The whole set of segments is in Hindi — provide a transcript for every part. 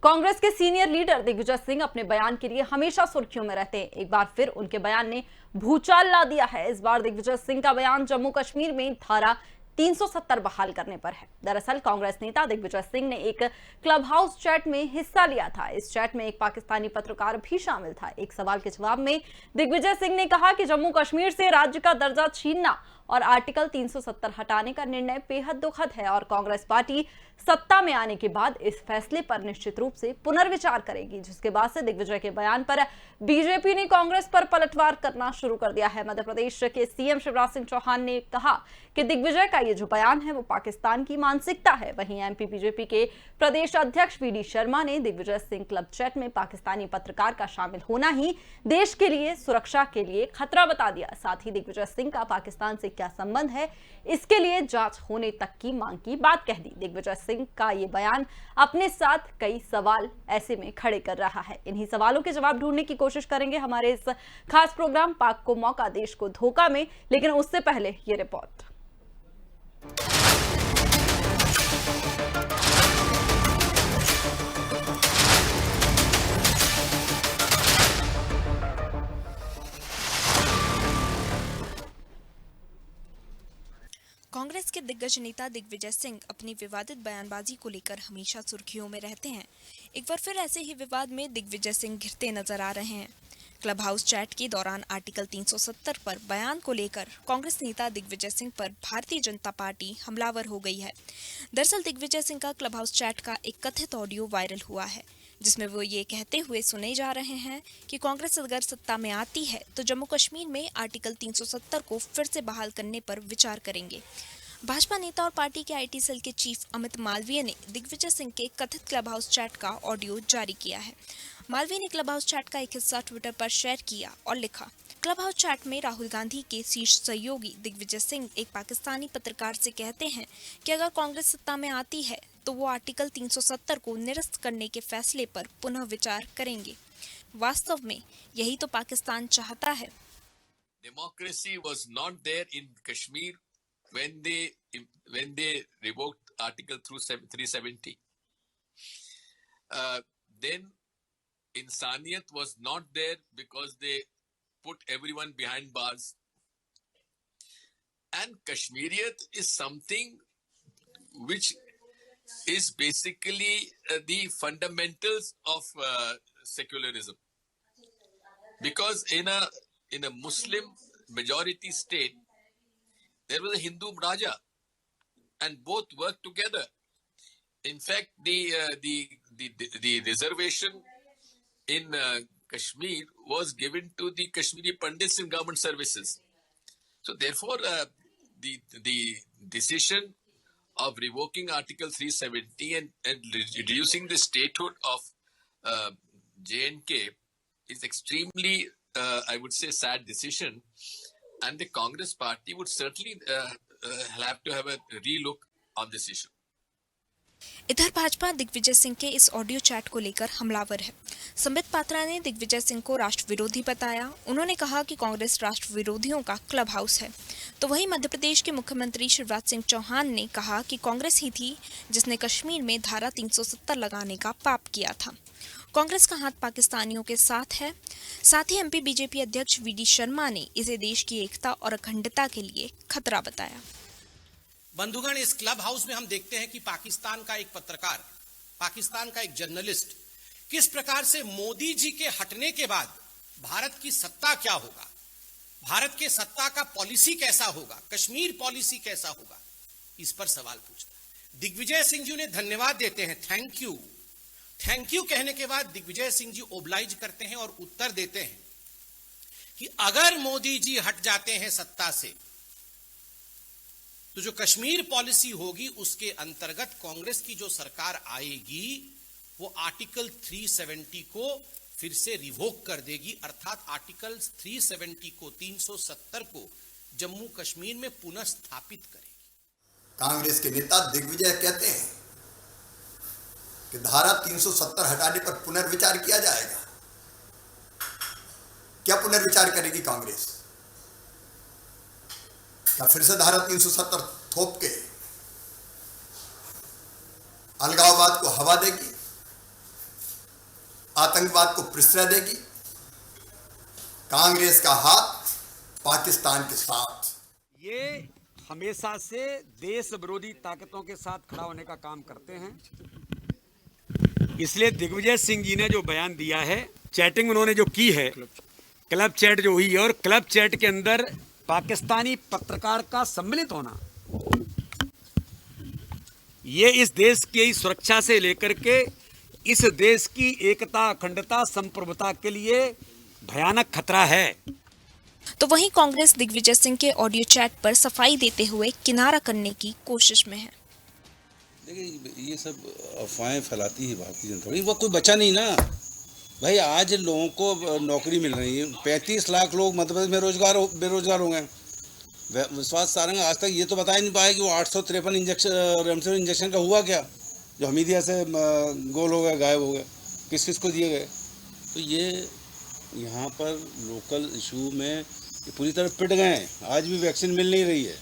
कांग्रेस के सीनियर लीडर दिग्विजय सिंह अपने बयान के लिए हमेशा सुर्खियों में रहते हैं। एक बार फिर उनके बयान ने भूचाल ला दिया है। इस बार दिग्विजय सिंह का बयान जम्मू कश्मीर में धारा 370 बहाल करने पर है। दरअसल कांग्रेस नेता दिग्विजय सिंह ने एक क्लब हाउस चैट में हिस्सा लिया था। इस चैट में एक पाकिस्तानी पत्रकार भी शामिल था। एक सवाल के जवाब में दिग्विजय सिंह ने कहा कि जम्मू कश्मीर से राज्य का दर्जा छीनना और आर्टिकल 370 हटाने का निर्णय बेहद दुखद है और कांग्रेस पार्टी सत्ता में आने के बाद इस फैसले पर निश्चित रूप से पुनर्विचार करेगी। जिसके बाद से दिग्विजय के बयान पर बीजेपी ने कांग्रेस पर पलटवार करना शुरू कर दिया है। मध्य प्रदेश के सीएम शिवराज सिंह चौहान ने कहा कि दिग्विजय का ये जो बयान है वो पाकिस्तान की मानसिकता है। वहीं एमपी बीजेपी के प्रदेश अध्यक्ष वीडी शर्मा ने दिग्विजय सिंह क्लब चैट में पाकिस्तानी पत्रकार का शामिल होना ही देश के लिए, सुरक्षा के लिए खतरा बता दिया। साथ ही दिग्विजय सिंह का पाकिस्तान से क्या संबंध है, इसके लिए जांच होने तक की मांग की बात कह दी। दिग्विजय सिंह का ये बयान अपने साथ कई सवाल ऐसे में खड़े कर रहा है। इन्हीं सवालों के जवाब ढूंढने की कोशिश करेंगे हमारे इस खास प्रोग्राम पाक को मौका, देश को धोखा में। लेकिन उससे पहले ये रिपोर्ट। कांग्रेस के दिग्गज नेता दिग्विजय सिंह अपनी विवादित बयानबाजी को लेकर हमेशा सुर्खियों में रहते हैं। एक बार फिर ऐसे ही विवाद में दिग्विजय सिंह घिरते नजर आ रहे हैं। क्लब हाउस चैट के दौरान आर्टिकल 370 पर बयान को लेकर कांग्रेस नेता दिग्विजय सिंह पर भारतीय जनता पार्टी हमलावर हो गई है। दरअसल दिग्विजय सिंह का क्लब हाउस चैट का एक कथित ऑडियो वायरल हुआ है, जिसमें वो ये कहते हुए सुने जा रहे हैं कि कांग्रेस अगर सत्ता में आती है तो जम्मू कश्मीर में आर्टिकल 370 को फिर से बहाल करने पर विचार करेंगे। भाजपा नेता और पार्टी के आईटी सेल के चीफ अमित मालवीय ने दिग्विजय सिंह के कथित क्लब हाउस चैट का ऑडियो जारी किया है। मालवीय ने क्लब हाउस चैट का एक हिस्सा ट्विटर पर शेयर किया और लिखा, क्लब हाउस चैट में राहुल गांधी के शीर्ष सहयोगी दिग्विजय सिंह एक पाकिस्तानी पत्रकार से कहते हैं कि अगर कांग्रेस सत्ता में आती है तो वो आर्टिकल 370 को निरस्त करने के फैसले पर पुनः विचार करेंगे। वास्तव में यही तो पाकिस्तान चाहता है। Democracy was not there in Kashmir when they revoked Article 370. Then Insaniyat was not there because they put everyone behind bars. And Kashmiriyat is something which is basically the fundamentals of secularism. Because in a Muslim majority state, there was a Hindu Raja, and both worked together. In fact, the reservation in Kashmir was given to the Kashmiri Pandits in government services. So therefore, the decision of revoking Article 370 and reducing the statehood of J&K is extremely, I would say, sad decision. And the Congress party would certainly have to have a relook on this issue. इधर भाजपा दिग्विजय सिंह के इस ऑडियो चैट को लेकर हमलावर है। संबित पात्रा ने दिग्विजय सिंह को राष्ट्र विरोधी बताया। उन्होंने कहा कि कांग्रेस राष्ट्र विरोधियों का क्लब हाउस है। तो वहीं मध्य प्रदेश के मुख्यमंत्री शिवराज सिंह चौहान ने कहा कि कांग्रेस ही थी जिसने कश्मीर में धारा 370 लगाने का पाप किया था। कांग्रेस का हाथ पाकिस्तानियों के साथ है। साथ ही एमपी बीजेपी अध्यक्ष वीडी शर्मा ने इसे देश की एकता और अखंडता के लिए खतरा बताया। बंधुगण, इस क्लब हाउस में हम देखते हैं कि पाकिस्तान का एक पत्रकार, पाकिस्तान का एक जर्नलिस्ट किस प्रकार से मोदी जी के हटने के बाद भारत की सत्ता क्या होगा, भारत के सत्ता का पॉलिसी कैसा होगा, कश्मीर पॉलिसी कैसा होगा, इस पर सवाल पूछता है। दिग्विजय सिंह जी उन्हें धन्यवाद देते हैं, थैंक यू कहने के बाद दिग्विजय सिंह जी ओब्लाइज करते हैं और उत्तर देते हैं कि अगर मोदी जी हट जाते हैं सत्ता से तो जो कश्मीर पॉलिसी होगी उसके अंतर्गत कांग्रेस की जो सरकार आएगी वो आर्टिकल 370 को फिर से रिवोक कर देगी, अर्थात आर्टिकल 370 को 370 को जम्मू कश्मीर में पुनः स्थापित करेगी। कांग्रेस के नेता दिग्विजय कहते हैं कि धारा 370 हटाने पर पुनर्विचार किया जाएगा। क्या पुनर्विचार करेगी कांग्रेस? क्या फिर से धारा 370 थोप के अलगाववाद को हवा देगी? आतंकवाद को प्रश्रय देगी। कांग्रेस का हाथ पाकिस्तान के साथ। ये हमेशा से देश विरोधी ताकतों के साथ खड़ा होने का काम करते हैं। इसलिए दिग्विजय सिंह जी ने जो बयान दिया है, चैटिंग उन्होंने जो की है, क्लब चैट जो हुई है, और क्लब चैट के अंदर पाकिस्तानी पत्रकार का सम्मिलित होना, ये इस देश की सुरक्षा से लेकर के इस देश की एकता, अखंडता, संप्रभुता के लिए भयानक खतरा है। तो वहीं कांग्रेस दिग्विजय सिंह के ऑडियो चैट पर सफाई देते हुए किनारा करने की कोशिश में है। देखिए, ये सब अफवाहें फैलाती है भारतीय जनता पार्टी। वो कोई बचा नहीं ना भाई। आज लोगों को नौकरी मिल रही है, 35 लाख लोग मध्य प्रदेश में बेरोजगार हो गए। विश्वास सारंग आज तक ये तो बता ही नहीं पाया कि वो 853 रेमडेसिविर इंजेक्शन का हुआ क्या, जो हमीदिया से गोल हो गए, गायब हो गए, किस किस को दिए गए। तो ये यहाँ पर लोकल इशू में पूरी तरह पिट गए हैं। आज भी वैक्सीन मिल नहीं रही है,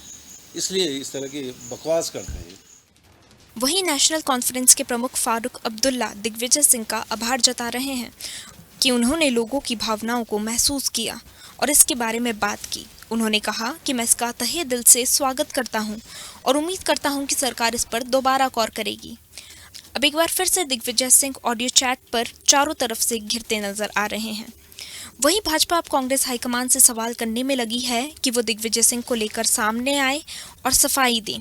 इसलिए इस तरह की बकवास करते हैं। वहीं नेशनल कॉन्फ्रेंस के प्रमुख फारूक अब्दुल्ला दिग्विजय सिंह का आभार जता रहे हैं कि उन्होंने लोगों की भावनाओं को महसूस किया और इसके बारे में बात की। उन्होंने कहा कि मैं इसका तहे दिल से स्वागत करता हूं और उम्मीद करता हूं कि सरकार इस पर दोबारा गौर करेगी। अब एक बार फिर से दिग्विजय सिंह ऑडियो चैट पर चारों तरफ से घिरते नजर आ रहे हैं। वहीं भाजपा अब कांग्रेस हाईकमान से सवाल करने में लगी है कि वो दिग्विजय सिंह को लेकर सामने आए और सफाई दें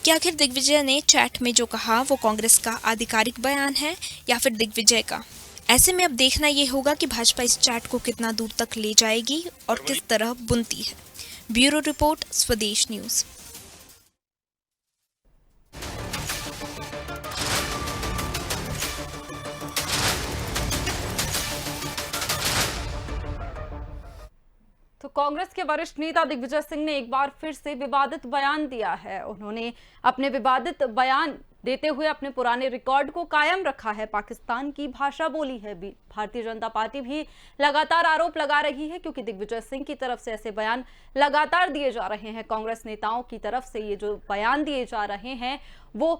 कि आखिर दिग्विजय ने चैट में जो कहा वो कांग्रेस का आधिकारिक बयान है या फिर दिग्विजय का। ऐसे में अब देखना ये होगा कि भाजपा इस चैट को कितना दूर तक ले जाएगी और किस तरह बुनती है। ब्यूरो रिपोर्ट, स्वदेश न्यूज। तो कांग्रेस के वरिष्ठ नेता दिग्विजय सिंह ने एक बार फिर से विवादित बयान दिया है। उन्होंने अपने विवादित बयान देते हुए अपने पुराने रिकॉर्ड को कायम रखा है। पाकिस्तान की भाषा बोली है। भारतीय जनता पार्टी भी लगातार आरोप लगा रही है, क्योंकि दिग्विजय सिंह की तरफ से ऐसे बयान लगातार दिए जा रहे हैं। कांग्रेस नेताओं की तरफ से ये जो बयान दिए जा रहे हैं वो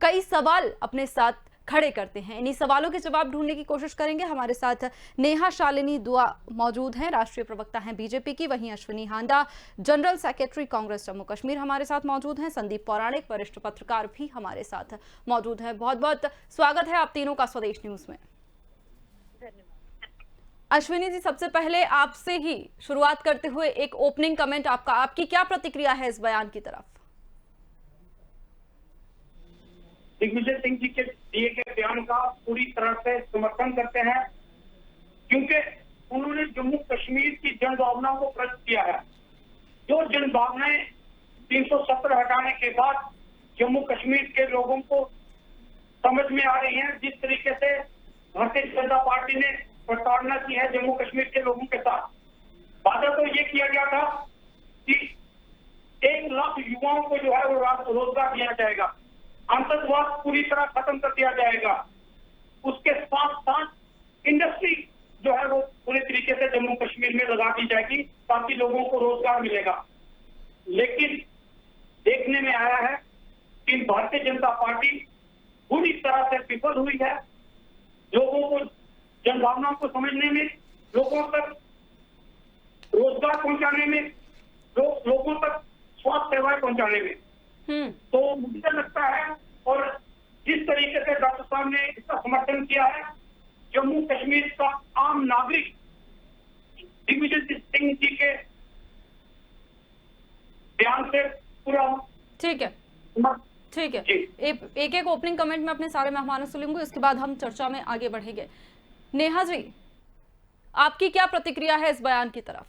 कई सवाल अपने साथ खड़े करते हैं। इन्हीं सवालों के जवाब ढूंढने की कोशिश करेंगे। हमारे साथ नेहा शालिनी दुआ मौजूद हैं, राष्ट्रीय प्रवक्ता हैं बीजेपी की। वहीं अश्विनी हांडा, जनरल सेक्रेटरी कांग्रेस जम्मू कश्मीर हमारे साथ मौजूद हैं। संदीप पौराणिक, वरिष्ठ पत्रकार भी हमारे साथ मौजूद हैं। बहुत बहुत स्वागत है आप तीनों का स्वदेश न्यूज में। अश्विनी जी, सबसे पहले आपसे ही शुरुआत करते हुए एक ओपनिंग कमेंट आपका, आपकी क्या प्रतिक्रिया है इस बयान की तरफ? दिग्विजय सिंह जी के दिए गए बयान का पूरी तरह से समर्थन करते हैं, क्योंकि उन्होंने जम्मू कश्मीर की जन भावनाओं को प्रकट किया है। जो जन भावनाएं 370 हटाने के बाद जम्मू कश्मीर के लोगों को समझ में आ रही हैं, जिस तरीके से भारतीय जनता पार्टी ने प्रताड़ना की है जम्मू कश्मीर के लोगों के साथ। वादा तो ये किया गया था कि 1 लाख युवाओं को जो है वो रोजगार दिया जाएगा, आतंकवाद पूरी तरह खत्म कर दिया जाएगा, उसके साथ साथ इंडस्ट्री जो है वो पूरी तरीके से जम्मू कश्मीर में लगा दी जाएगी ताकि लोगों को रोजगार मिलेगा। लेकिन देखने में आया है कि भारतीय जनता पार्टी पूरी तरह से विफल हुई है लोगों को जनभावनाओं को समझने में, लोगों तक रोजगार पहुंचाने में, लोगों तक स्वास्थ्य सेवाएं पहुंचाने में। तो मुझे लगता है, और जिस तरीके से डॉक्टर साहब ने इसका समर्थन किया है, जम्मू कश्मीर का आम नागरिक दिग्विजय सिंह जी के बयान से पूरा ठीक है। एक एक ओपनिंग कमेंट में अपने सारे मेहमानों से लूंगी, उसके बाद हम चर्चा में आगे बढ़ेंगे। नेहा जी, आपकी क्या प्रतिक्रिया है इस बयान की तरफ?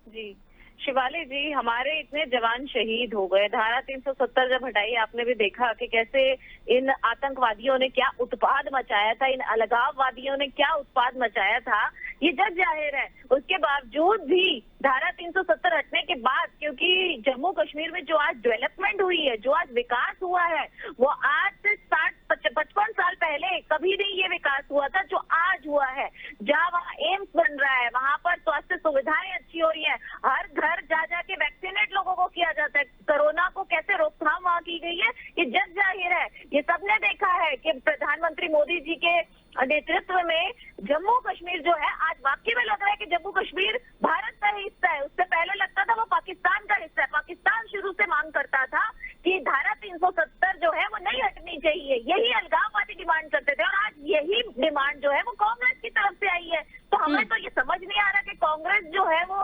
जी शिवाली जी, हमारे इतने जवान शहीद हो गए, धारा 370 जब हटाई, आपने भी देखा कि कैसे इन आतंकवादियों ने क्या उत्पाद मचाया था, इन अलगाववादियों ने क्या उत्पाद मचाया था, ये जग जाहिर है। उसके बावजूद भी धारा 370 हटने के बाद, क्योंकि जम्मू कश्मीर में जो आज डेवलपमेंट हुई है, जो आज विकास हुआ है, वो आज से 60-55 साल पहले कभी नहीं ये विकास हुआ था जो आज हुआ है। जहाँ वहाँ एम्स बन रहा है, वहाँ पर स्वास्थ्य सुविधाएं अच्छी हो रही है, हर घर जा जाके वैक्सीनेट लोगों को किया जाता है, कोरोना को कैसे रोकथाम वहाँ की गई है, ये जग जाहिर है। ये सबने देखा है कि प्रधानमंत्री मोदी जी के नेतृत्व में जम्मू कश्मीर जो है आज वाकई में लग रहा है कि जम्मू कश्मीर भारत का ही हिस्सा है। उससे पहले लगता था वो पाकिस्तान का हिस्सा है। पाकिस्तान शुरू से मांग करता था कि धारा 370 जो है वो नहीं हटनी चाहिए, यही अलगाववादी डिमांड करते थे, और आज यही डिमांड जो है वो कांग्रेस की तरफ से आई है। तो हमें तो ये समझ नहीं आ रहा कि कांग्रेस जो है वो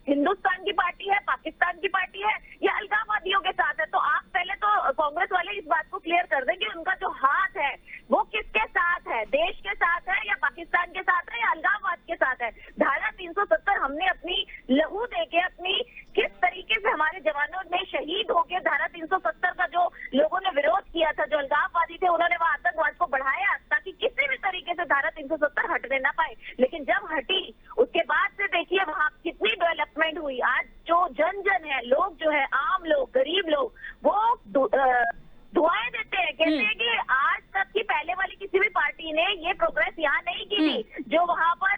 हिंदुस्तान की पार्टी है, पाकिस्तान की पार्टी है, या अलगाववादियों के साथ है। तो आप पहले तो कांग्रेस वाले इस बात को क्लियर कर दें कि उनका जो हाथ है वो किसके साथ है, देश के साथ है या पाकिस्तान के साथ है या अलगाववाद के साथ है। धारा 370 हमने अपनी लहू देके, अपनी किस तरीके से हमारे जवानों ने शहीद होकर धारा 370 का जो लोगों ने विरोध किया था, जो अलगाववादी थे, उन्होंने वहां आतंकवाद को बढ़ाया ताकि किसी भी तरीके से धारा 370 हटने ना पाए। लेकिन जब हटी उसके बाद से देखिए वहां कितनी डेवलपमेंट हुई। आज जो जन है, लोग जो है, आम लोग, गरीब लोग, वो दुआएं देते हैं, कहते हैं कि आज तक की पहले वाली किसी भी पार्टी ने ये प्रोग्रेस यहाँ नहीं की थी। जो वहाँ पर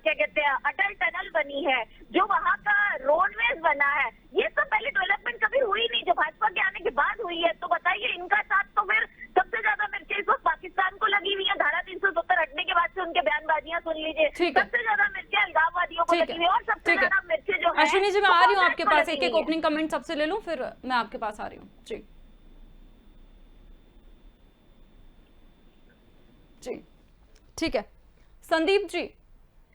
क्या कहते हैं अटल टनल बनी है, जो वहाँ का रोडवेज बना है, ये सब पहले डेवलपमेंट कभी हुई नहीं, जो भाजपा के आने के बाद हुई है। तो बताइए, इनका साथ तो फिर सबसे ज्यादा मिर्ची इस वक्त पाकिस्तान को लगी हुई है। धारा 370 हटने के बाद से उनके बयानबाजियां सुन लीजिए, सबसे ज्यादा मिर्ची अलगाववादियों को लगी हुई है, और सबसे ज्यादा मिर्ची जो है। अश्विनी जी, मैं आ रही हूँ आपके पास, एक एक ओपनिंग कमेंट सबसे ले लूँ, फिर मैं आपके पास आ रही हूँ। जी ठीक है। संदीप जी,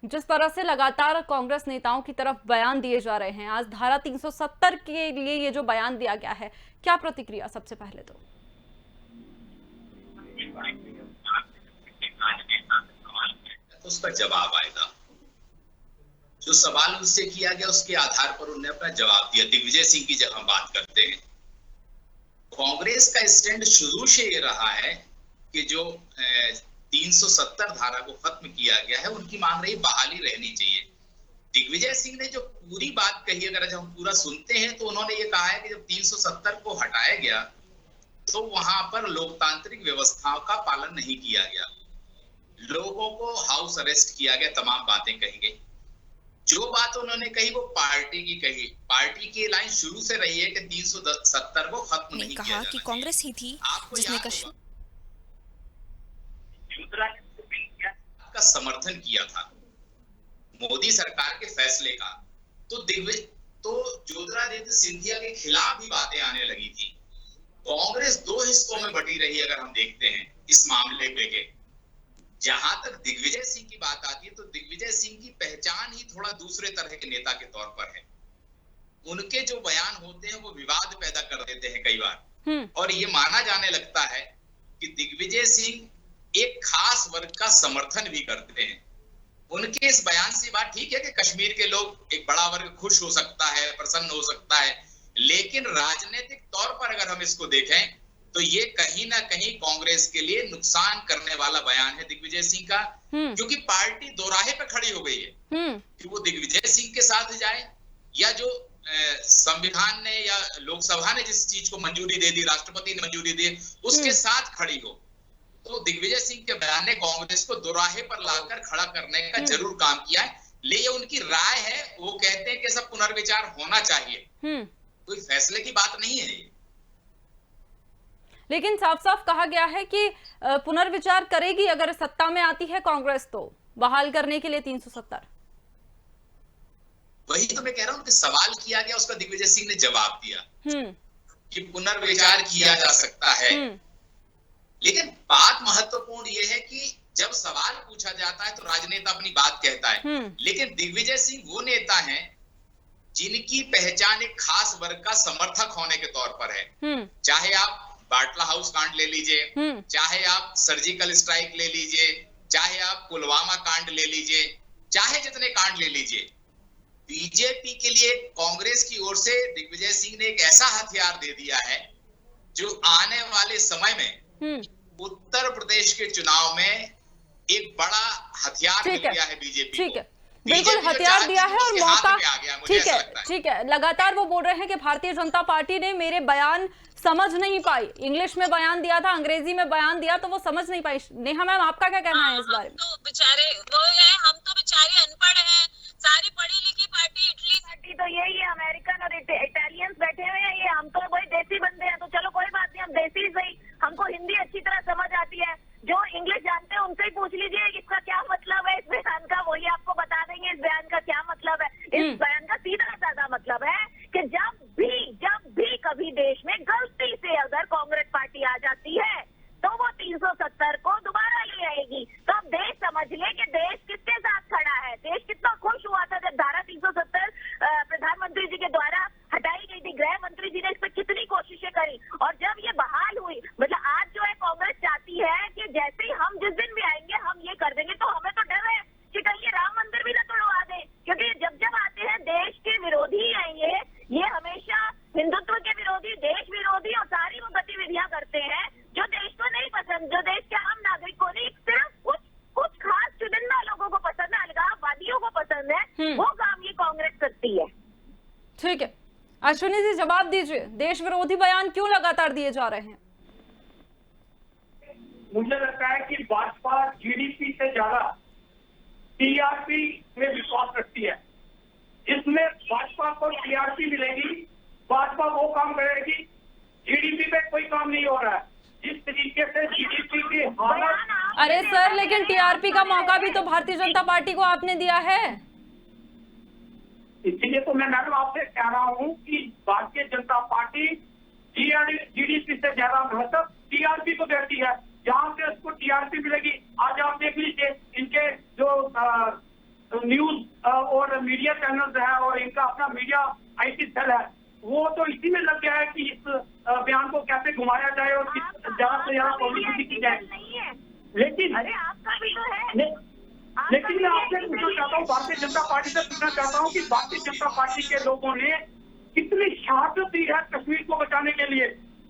जिस तरह से लगातार कांग्रेस नेताओं की तरफ बयान दिए जा रहे हैं, आज धारा 370 के लिए ये जो बयान दिया गया है, क्या प्रतिक्रिया? सबसे पहले तो उसका जवाब आएगा। जो सवाल उनसे किया गया उसके आधार पर उन्होंने अपना जवाब दिया। दिग्विजय सिंह की जब हम बात करते हैं, कांग्रेस का स्टैंड शुरू से ये रहा है कि जो 370 धारा को खत्म किया गया है, उनकी मांग रही बहाली रहनी चाहिए। दिग्विजय सिंह ने जो पूरी बात कही, अगर जब हम पूरा सुनते हैं तो उन्होंने ये कहा है कि जब 370 को हटाया गया तो वहां पर लोकतांत्रिक व्यवस्थाओं का पालन नहीं किया गया, लोगों को हाउस अरेस्ट किया गया, तमाम बातें कही गई। जो बात उन्होंने कही वो पार्टी की कही। पार्टी की लाइन शुरू से रही है कि 370 को खत्म नहीं किया जाना कहा कि कांग्रेस ही थी जिसने कश्मीर का समर्थन किया था मोदी सरकार के फैसले का। तो ज्योतिरादित्य सिंधिया के खिलाफ भी बातें आने लगी थी। कांग्रेस दो हिस्सों में बटी रही, अगर हम देखते हैं इस मामले पे। जहां तक दिग्विजय सिंह की बात आती है तो दिग्विजय सिंह की पहचान ही थोड़ा दूसरे तरह के नेता के तौर पर है। उनके जो बयान होते हैं वो विवाद पैदा कर देते हैं कई बार, और ये माना जाने लगता है कि दिग्विजय सिंह एक खास वर्ग का समर्थन भी करते हैं। उनके इस बयान से बात ठीक है कि कश्मीर के लोग, एक बड़ा वर्ग खुश हो सकता है, प्रसन्न हो सकता है, लेकिन राजनीतिक तौर पर अगर हम इसको देखें तो ये कहीं ना कहीं कांग्रेस के लिए नुकसान करने वाला बयान है दिग्विजय सिंह का, क्योंकि पार्टी दोराहे पे खड़ी हो गई है कि वो दिग्विजय सिंह के साथ जाए या जो संविधान ने या लोकसभा ने जिस चीज को मंजूरी दे दी, राष्ट्रपति ने मंजूरी दी, उसके साथ खड़ी हो। तो दिग्विजय सिंह के बयान ने कांग्रेस को दोराहे पर लाकर खड़ा करने का जरूर काम किया है। ले उनकी राय है, वो कहते हैं कि सब पुनर्विचार होना चाहिए, कोई फैसले की बात नहीं है। लेकिन साफ साफ कहा गया है कि पुनर्विचार करेगी अगर सत्ता में आती है कांग्रेस, तो बहाल करने के लिए 370। वही तो मैं कह रहा हूं कि सवाल किया गया, उसका दिग्विजय सिंह ने जवाब दिया कि पुनर्विचार किया जा सकता है। लेकिन बात महत्वपूर्ण यह है कि जब सवाल पूछा जाता है तो राजनेता अपनी बात कहता है, लेकिन दिग्विजय सिंह वो नेता हैं जिनकी पहचान एक खास वर्ग का समर्थक होने के तौर पर है। चाहे आप बाटला हाउस कांड ले लीजिए, चाहे आप सर्जिकल स्ट्राइक ले लीजिए, चाहे आप पुलवामा कांड ले लीजिए, चाहे जितने कांड ले लीजिए, बीजेपी के लिए कांग्रेस की ओर से दिग्विजय सिंह ने एक ऐसा हथियार दे दिया है जो आने वाले समय में उत्तर प्रदेश के चुनाव में एक बड़ा हथियार मिल गया है बीजेपी को। ठीक है, बिल्कुल हथियार दिया है और मौका। ठीक है, लगातार वो बोल रहे हैं कि भारतीय जनता पार्टी ने मेरे बयान समझ नहीं पाई, इंग्लिश में बयान दिया था, अंग्रेजी में बयान दिया तो वो समझ नहीं पाई। नेहा मैम, आपका क्या कहना है इस बारे में? तो बेचारे लोग हैं, हम तो बेचारे अनपढ़ हैं, सारी पढ़ी लिखी पार्टी, इटली पार्टी तो यही है, अमेरिकन और इटालियंस बैठे हुए हैं, ये हम तो वही देसी बंदे हैं। तो चलो कोई बात नहीं, हम देसी सही, हमको हिंदी अच्छी तरह समझ आती है। जो इंग्लिश जानते हैं उनसे ही पूछ लीजिए इसका क्या मतलब है इस बयान का, वही आपको बता देंगे इस बयान का क्या मतलब है। इस बयान का सीधा साधा मतलब है कि जब भी कभी देश में गलती से अगर कांग्रेस पार्टी आ जाती है तो वो 370 को दोबारा ले आएगी। तो अब देश समझ ले कि देश किसके साथ खड़ा है। देश कितना खुश हुआ था जब धारा 370 प्रधानमंत्री जी के द्वारा हटाई गई थी। गृह मंत्री जी ने इस पर कितनी कोशिशें करी और जब ये बहाल हुई, मतलब आज जो है कांग्रेस चाहती है कि जैसे ही हम जिस दिन भी आएंगे हम ये कर देंगे। तो हमें तो डर है कि कहीं ये राम मंदिर भी न तोड़वा दे, क्योंकि जब आते हैं देश के विरोधी आएंगे, ये हमेशा हिंदुत्व के विरोधी, देश विरोधी और सारी वो गतिविधियां करते हैं जो देश को नहीं पसंद, जो देश के आम नागरिक को नहीं, सिर्फ कुछ खास चुनिंदा लोगों को पसंद है, अलगाववादियों को पसंद है, वो काम ये कांग्रेस करती है। ठीक है अश्विनी जी, जवाब दीजिए, देश विरोधी बयान क्यों लगातार दिए जा रहे हैं? मुझे लगता है कि भाजपा जीडीपी से ज्यादा टीआरपी में विश्वास रखती है। इसमें भाजपा को टीआरपी मिलेगी, भाजपा वो काम करेगी, जीडीपी पे कोई काम नहीं हो रहा है। जिस तरीके से जीडीपी की हालत, अरे सर लेकिन टीआरपी का मौका भी तो भारतीय जनता पार्टी को आपने दिया है। इसीलिए तो मैं मैडम आपसे कह रहा हूँ कि भारतीय जनता पार्टी जीडीपी से ज्यादा महत्व टीआरपी को देती है। जहाँ से उसको टीआरपी मिलेगी, आज आप देख लीजिए इनके जो न्यूज और मीडिया चैनल्स है और इनका अपना मीडिया आईटी सेल है, वो तो इसी में लग गया है कि इस बयान को कैसे घुमाया जाए और ज्यादा से ज्यादा पब्लिसिटी की जाए। लेकिन अरे आपका भी तो है। लेकिन मैं आपसे पूछना चाहता हूँ, भारतीय जनता पार्टी से पूछना चाहता हूँ कि भारतीय जनता पार्टी के लोगों ने कितनी शहादत दी है कश्मीर को बचाने के लिए।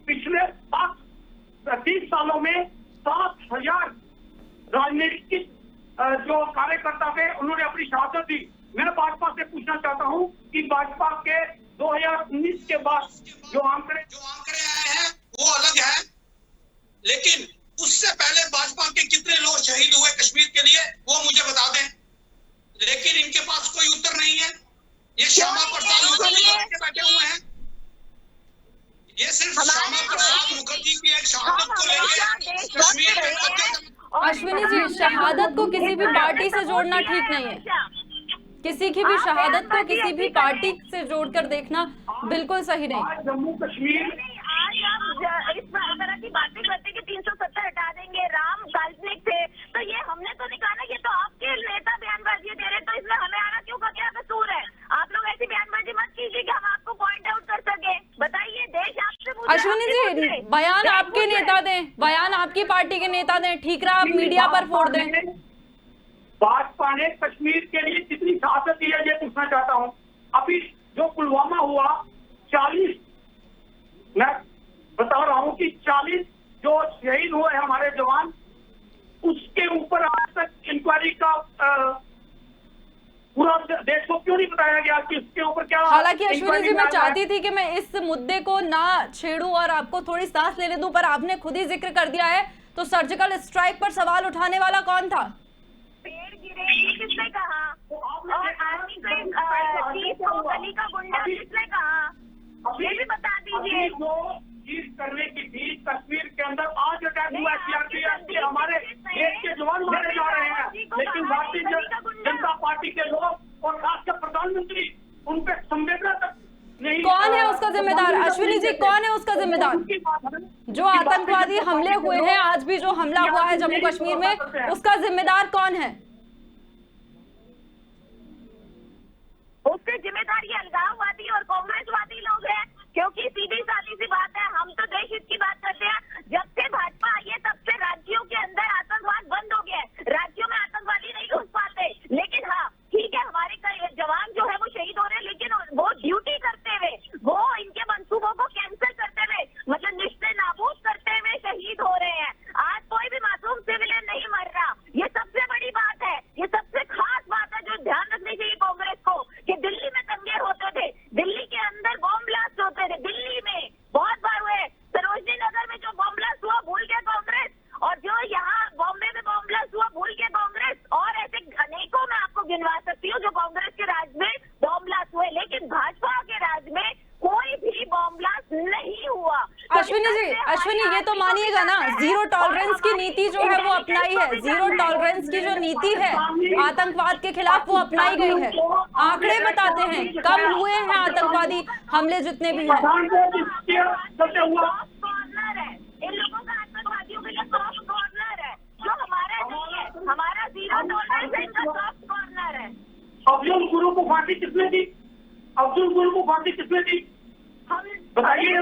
पिछले 30 सालों में 7,000 राजनीतिक जो कार्यकर्ता थे उन्होंने अपनी शहादत दी। मैं भाजपा से पूछना चाहता हूँ कि भाजपा के 2019 के बाद जो आंकड़े आए हैं वो अलग है, लेकिन उससे पहले भाजपा के कितने लोग शहीद हुए कश्मीर के लिए वो मुझे बता दें। लेकिन इनके पास कोई उत्तर नहीं है। ये श्यामा प्रसाद मुखर्जी के बैठे हुए हैं, ये सिर्फ श्यामा प्रसाद मुखर्जी की एक शहादत को लेकर कश्मीर में। अश्विनी जी, शहादत को किसी भी पार्टी से जोड़ना ठीक नहीं है। किसी की भी शहादत को किसी भी पार्टी से जोड़कर देखना बिल्कुल सही नहीं। जम्मू कश्मीर आज आप इस तरह की बातें करते कि 370 हटा देंगे, राम काल्पनिक थे, तो ये हमने तो नहीं कहा ना, ये तो आपके नेता बयानबाजी दे रहे, तो इसमें हमें आना क्यों का क्या कसूर है? आप लोग ऐसी बयानबाजी मत कीजिए कि हम आपको पॉइंट आउट कर सके। बताइए, देश आपसे पूछ रहा है। अश्विनी जी, बयान आपके नेता दें, बयान आपकी पार्टी के नेता दें, ठीक रहा आप मीडिया पर फोड़ दें। भाजपा ने कश्मीर के लिए कितनी शहादत दी है ये पूछना चाहता हूँ। अभी जो पुलवामा हुआ, 40 मैं बता रहा हूँ कि 40 जो शहीद हुए हमारे जवान, उसके ऊपर आज तक इंक्वायरी का पूरा देश को क्यों नहीं बताया गया कि इसके ऊपर क्या। हालांकि अश्विनी जी, मैं चाहती थी कि मैं इस मुद्दे को ना छेड़ूं और आपको थोड़ी सांस लेने दूं, पर आपने खुद ही जिक्र कर दिया है। तो सर्जिकल स्ट्राइक पर सवाल उठाने वाला कौन था? पेड़ गिरे ये किसने कहा? और आर्मी को गली का गुंडा किसने कहा? ये भी बता दीजिए। चीज करने की थी कश्मीर के अंदर, आज अटैक हुआ सीआरपीएफ के, हमारे देश के जवान मारे जा रहे हैं, लेकिन भारतीय जनता पार्टी के लोग और खासकर प्रधानमंत्री उन पर संवेदना तक नहीं। कौन है उसका जिम्मेदार? अश्विनी जी, कौन है उसका जिम्मेदार? जो आतंकवादी हमले हुए हैं, आज भी जो हमला हुआ है जम्मू कश्मीर में, उसका जिम्मेदार कौन है? उसके जिम्मेदार ये अलगाववादी और कांग्रेसवादी लोग हैं, क्योंकि सीधी सादी सी बात है, हम तो देश हित की बात करते हैं। जब से भाजपा आई है तब से राज्यों के अंदर आतंकवाद बंद हो गया है, राज्यों में आतंकवादी नहीं घुस पाते। लेकिन हाँ ठीक है, हमारे जवान जो है वो शहीद हो रहे हैं, लेकिन वो ड्यूटी करते हुए, वो इनके मंसूबों को कैंसिल करते हुए, मतलब निश्चय नाबूद करते हुए शहीद हो रहे हैं। आज कोई भी मासूम सिविलियन नहीं मर रहा, ये सबसे बड़ी बात है, ये सबसे खास बात है जो ध्यान रखनी चाहिए कांग्रेस को। कि दिल्ली में दंगे होते थे, दिल्ली के अंदर बॉम्ब ब्लास्ट होते थे, दिल्ली में बहुत बार हुए, सरोजनी नगर में जो बॉम्ब ब्लास्ट हुआ भूल गया कांग्रेस, और जो यहाँ बॉम्बे में बॉम्ब मानिएगा ना, जीरो टॉलरेंस की नीति जो है वो अपनाई है, जीरो टॉलरेंस की जो नीति है आतंकवाद के खिलाफ वो अपनाई गई है। आंकड़े बताते हैं कम हुए हैं आतंकवादी हमले जितने भी हैं। इन लोगों का आतंकवादियों के लिए सॉफ्ट कॉर्नर है, जो हमारा नहीं है। हमारा जीरो टॉलरेंस है, इनका सॉफ्ट कॉर्नर है। अफजल गुरु को फांसी किसने दी? अफजल गुरु को फांसी किसने दी? बताइए।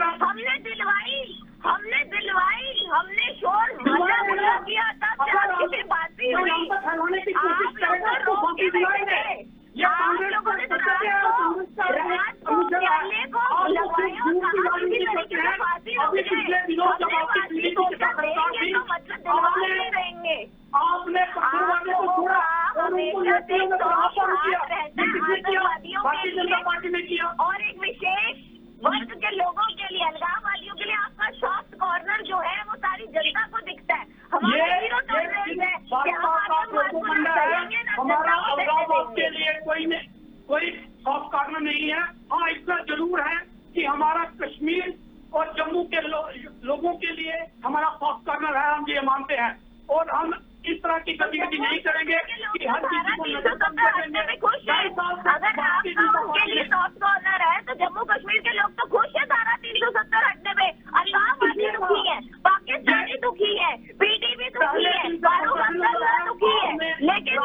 हमने दिलवाई, हमने शोर किया, तब जाके बातें हुई। आप लोगों ने रोक के बैठे थे, आप लोगों ने रात को न्यायालय को लगवाया और कहा किसी तरीके से फांसी होगी। हमने फांसी को देंगे तो मतलब दिलवा नहीं रहेंगे। आपने पकड़वाने को छोड़ा, हमेशा से आतंकवादियों भारतीय जनता पार्टी ने किया। और एक विशेष वर्ग के लोगों के लिए, अलगाववादियों के लिए आपका सॉफ्ट कॉर्नर जो है वो सारी जनता को दिखता है। हमारा जीरो टॉलरेंस है कि हमारा अलगाववाद के लिए कोई सॉफ्ट कॉर्नर नहीं है। हाँ, इतना जरूर है कि हमारा कश्मीर और जम्मू के लोगों के लिए हमारा सॉफ्ट कॉर्नर है, हम ये मानते हैं। और हम इस तरह की गतिविधि नहीं करेंगे कि हर किसी को नजर करेंगे। खुश है, अगर आपका उनके लिए सॉफ्ट कॉर्नर है तो जम्मू कश्मीर के लोग तो खुश है धारा 370 हटने में। अलगाववादी दुखी है, पाकिस्तानी दुखी है, पीडीपी दुखी है, फारूक अब्दुल्ला दुखी है, लेकिन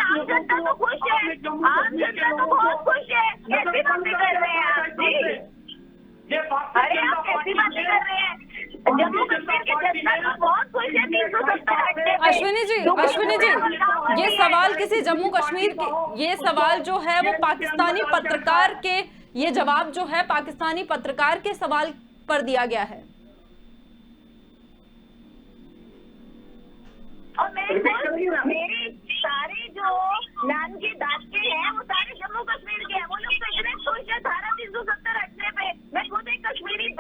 आम जनता तो खुश है। आम जनता तो बहुत खुश है। कैसी बातें कर रहे हैं आप जी? अरे आप कैसी बातें कर रहे हैं? जम्मू कश्मीर की जनता तो बहुत खुश है 370 हटने में। अश्विनी जी, ये सवाल किसी जम्मू कश्मीर के, ये सवाल जो है वो पाकिस्तानी पत्रकार के, ये जवाब जो है पाकिस्तानी पत्रकार के सवाल पर दिया गया है। और मेरे सारे जो नाम के दादके हैं वो सारे जम्मू कश्मीर के हैं। वो लोग तो इतने खुश है धारा 370 हटने पे। मैं खुद एक कश्मीरी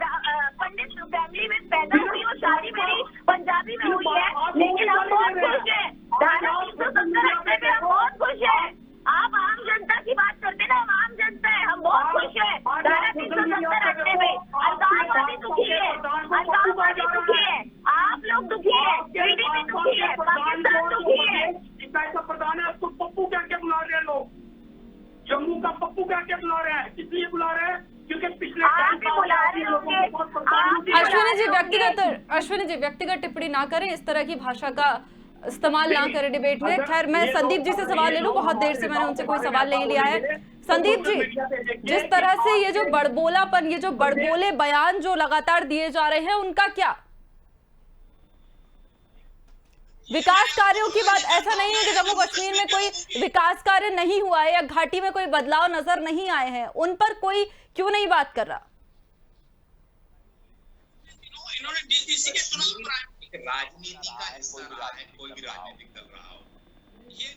पंडित फैमिली में पैदा हुई और शादी मेरी पंजाबी में हुई है, लेकिन हम बहुत खुश है धारा 370 हटने पे। हम बहुत खुश है। आप आम जनता की बात करते ना, हम आम जनता है, हम बहुत खुश है धारा 370 हटने में। अलगाववादी दुखी है, अलगाववादी दुखी है, आप लोग दुखी है, पीडीपी दुखी है, पाकिस्तान दुखी है। प्रधान है, उसको पप्पू क्या बुला रहे हैं लोग? जम्मू का पप्पू क्या बुला रहे हैं? इसलिए बुला रहे हैं क्योंकि पिछले अश्विनी जी व्यक्तिगत टिप्पणी ना करें, इस तरह की भाषा का इस्तेमाल ना करें डिबेट में। खैर, मैं संदीप जी से सवाल ले लूं, बहुत देर से मैंने उनसे कोई सवाल नहीं लिया है। संदीप जी, जिस तरह से ये जो बड़बोलापन, ये जो बड़बोले बयान जो लगातार दिए जा रहे हैं, उनका क्या? विकास कार्यों की बात, ऐसा नहीं है कि जम्मू कश्मीर में कोई विकास कार्य नहीं हुआ है या घाटी में कोई बदलाव नजर नहीं आए हैं, उन पर कोई क्यों नहीं बात कर रहा? राजनीति का हिस्सा रहा है, कोई भी राजनीतिक दल रहा हो।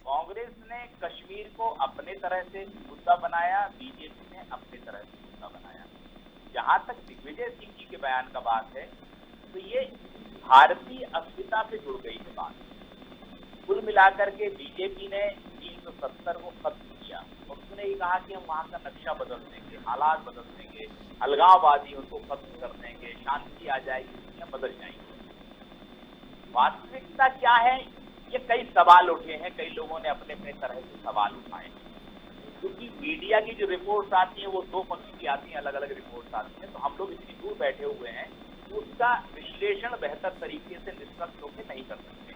कांग्रेस ने कश्मीर को अपने तरह से मुद्दा बनाया, बीजेपी ने अपने तरह से मुद्दा बनाया। जहां तक दिग्विजय सिंह जी के बयान का बात है तो ये भारतीय अस्मिता से जुड़ गई है बात। कुल मिलाकर के बीजेपी ने 370 को खत्म किया और उसने ये कहा कि हम वहां का नक्शा बदल देंगे, हालात बदल देंगे, अलगाववादी उनको खत्म कर देंगे, शांति आ जाएगी, दुनिया बदल जाएगी। वास्तविकता क्या है, ये कई सवाल उठे हैं, कई लोगों ने अपने अपने तरह से सवाल उठाए हैं। क्योंकि मीडिया की जो रिपोर्ट्स आती हैं वो दो पक्ष की आती हैं, अलग अलग रिपोर्ट्स आती हैं, तो हम लोग इतनी दूर बैठे हुए हैं उसका विश्लेषण बेहतर तरीके से निष्पक्ष होकर नहीं कर सकते।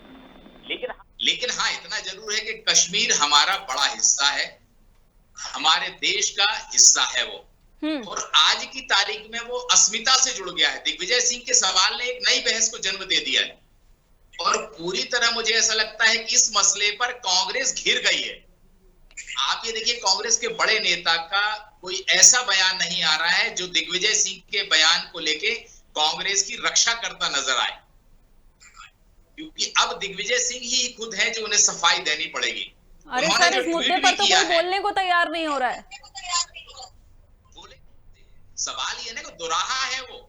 लेकिन हाँ, इतना जरूर है कि कश्मीर हमारा बड़ा हिस्सा है, हमारे देश का हिस्सा है वो, और आज की तारीख में वो अस्मिता से जुड़ गया है। दिग्विजय सिंह के सवाल ने एक नई बहस को जन्म दे दिया है और पूरी तरह मुझे ऐसा लगता है कि इस मसले पर कांग्रेस घिर गई है। आप ये देखिए, कांग्रेस के बड़े नेता का कोई ऐसा बयान नहीं आ रहा है जो दिग्विजय सिंह के बयान को लेके कांग्रेस की रक्षा करता नजर आए, क्योंकि अब दिग्विजय सिंह ही खुद है जो उन्हें सफाई देनी पड़ेगी। अरे सर, इस मुद्दे पर तो कोई बोलने को तैयार नहीं हो रहा है। सवाल ये ना, दोराहा है वो।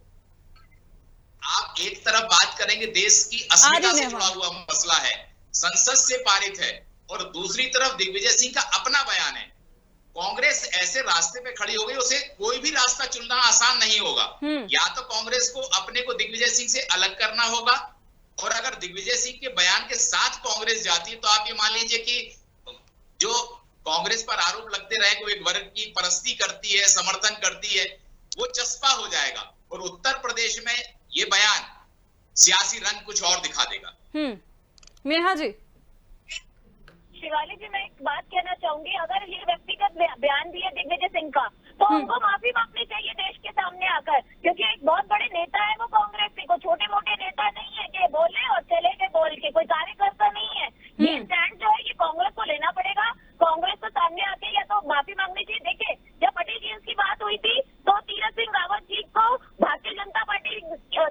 आप एक तरफ बात करेंगे देश की अस्मिता से जुड़ा हुआ मसला है, संसद से पारित है, और दूसरी तरफ दिग्विजय सिंह का अपना बयान है कांग्रेस ऐसे रास्ते पे खड़ी हो गई, उसे कोई भी रास्ता चुनना आसान नहीं होगा। या तो कांग्रेस को अपने को दिग्विजय सिंह से अलग करना होगा, और अगर दिग्विजय सिंह के बयान के साथ कांग्रेस जाती है तो आप ये मान लीजिए कि जो कांग्रेस पर आरोप लगते रहे कि वो एक वर्ग की परस्ती करती है, समर्थन करती है, वो चस्पा हो जाएगा और उत्तर प्रदेश में ये बयान सियासी रंग कुछ और दिखा देगा। मेहा जी। शिवाली जी, मैं एक बात कहना चाहूंगी, अगर ये व्यक्तिगत बयान दिए दिग्विजय सिंह का तो उनको माफी मांगनी चाहिए देश के सामने आकर, क्योंकि एक बहुत बड़े नेता है वो कांग्रेस के, कोई छोटे मोटे नेता नहीं है कि बोले और चले गए बोल के, कोई कार्यकर्ता नहीं है। ये स्टैंड जो है ये कांग्रेस को लेना पड़ेगा, कांग्रेस को सामने आके या तो माफी मांगनी चाहिए। देखिए, जब पटेल जींस की बात हुई थी तो तीरथ सिंह रावत जी को भारतीय जनता पार्टी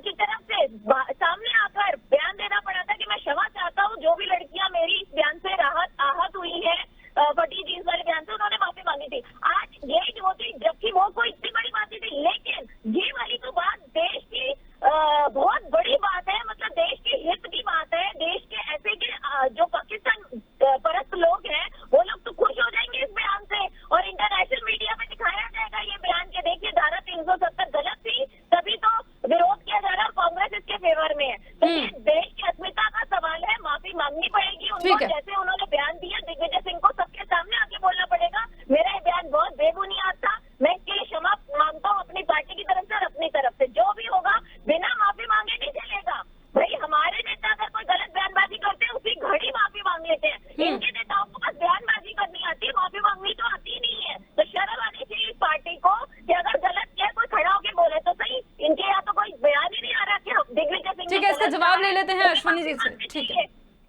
की तरफ से सामने आकर बयान देना पड़ा था कि मैं क्षमा चाहता हूँ, जो भी लड़कियां मेरी इस बयान से आहत हुई है पटेल जींस वाले बयान से, उन्होंने माफी मांगी थी। आज ये जो थी, जबकि वो कोई इतनी बड़ी बात नहीं थी, लेकिन ये वाली तो बात देश की बहुत बड़ी बात है, मतलब देश के हित की बात है। देश के ऐसे के जो पाकिस्तान परस्त लोग हैं वो लोग तो खुश हो जाएंगे इस बयान से, और इंटरनेशनल मीडिया में दिखाया जाएगा ये बयान के देखिए धारा 370 गलत थी, तभी तो विरोध किया जा रहा है और कांग्रेस इसके फेवर में है। तो ये देश की अस्मिता का सवाल है, माफी मांगनी पड़ेगी उनको, जैसे उन्होंने बयान दिया दिग्विजय सिंह को सबके सामने आके बोलना पड़ेगा मेरा ये बयान बहुत बेबुनियाद था, मैं इसके लिए क्षमा मांगता हूँ अपनी पार्टी की तरफ से और अपनी तरफ से। जो भी होगा बिना माफी मांगे नहीं चलेगा भाई। हमारे नेता अगर कोई गलत बयानबाजी करते हैं उसी घड़ी माफी मांग लेते हैं, इनके नेताओं को बस बयानबाजी करनी आती है, माफी मांगनी तो आती नहीं है। तो शर्म आनी चाहिए इस पार्टी को कि अगर गलत किया कोई खड़ा होकर बोले तो सही, इनके यहाँ तो कोई बयान ही नहीं आ रहा कि दिग्विजय सिंह। ठीक है, इसका जवाब ले लेते हैं अश्विनी जी से।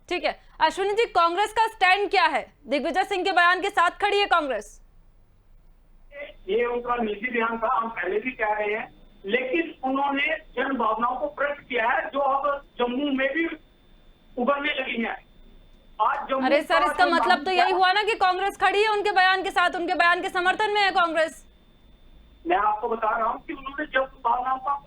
ठीक है अश्विनी जी, कांग्रेस का स्टैंड क्या है? दिग्विजय सिंह के बयान के साथ खड़ी है कांग्रेस? ये उनका निजी बयान था, हम पहले भी कह रहे हैं, लेकिन उन्होंने जन भावनाओं को प्रकट किया है जो अब जम्मू में भी उभरने लगी है। आज जम्मू, अरे सर, इसका मतलब तो यही हुआ ना कि कांग्रेस खड़ी है उनके बयान के साथ, उनके बयान के समर्थन में है कांग्रेस। मैं आपको बता रहा हूँ कि उन्होंने जन भावनाओं का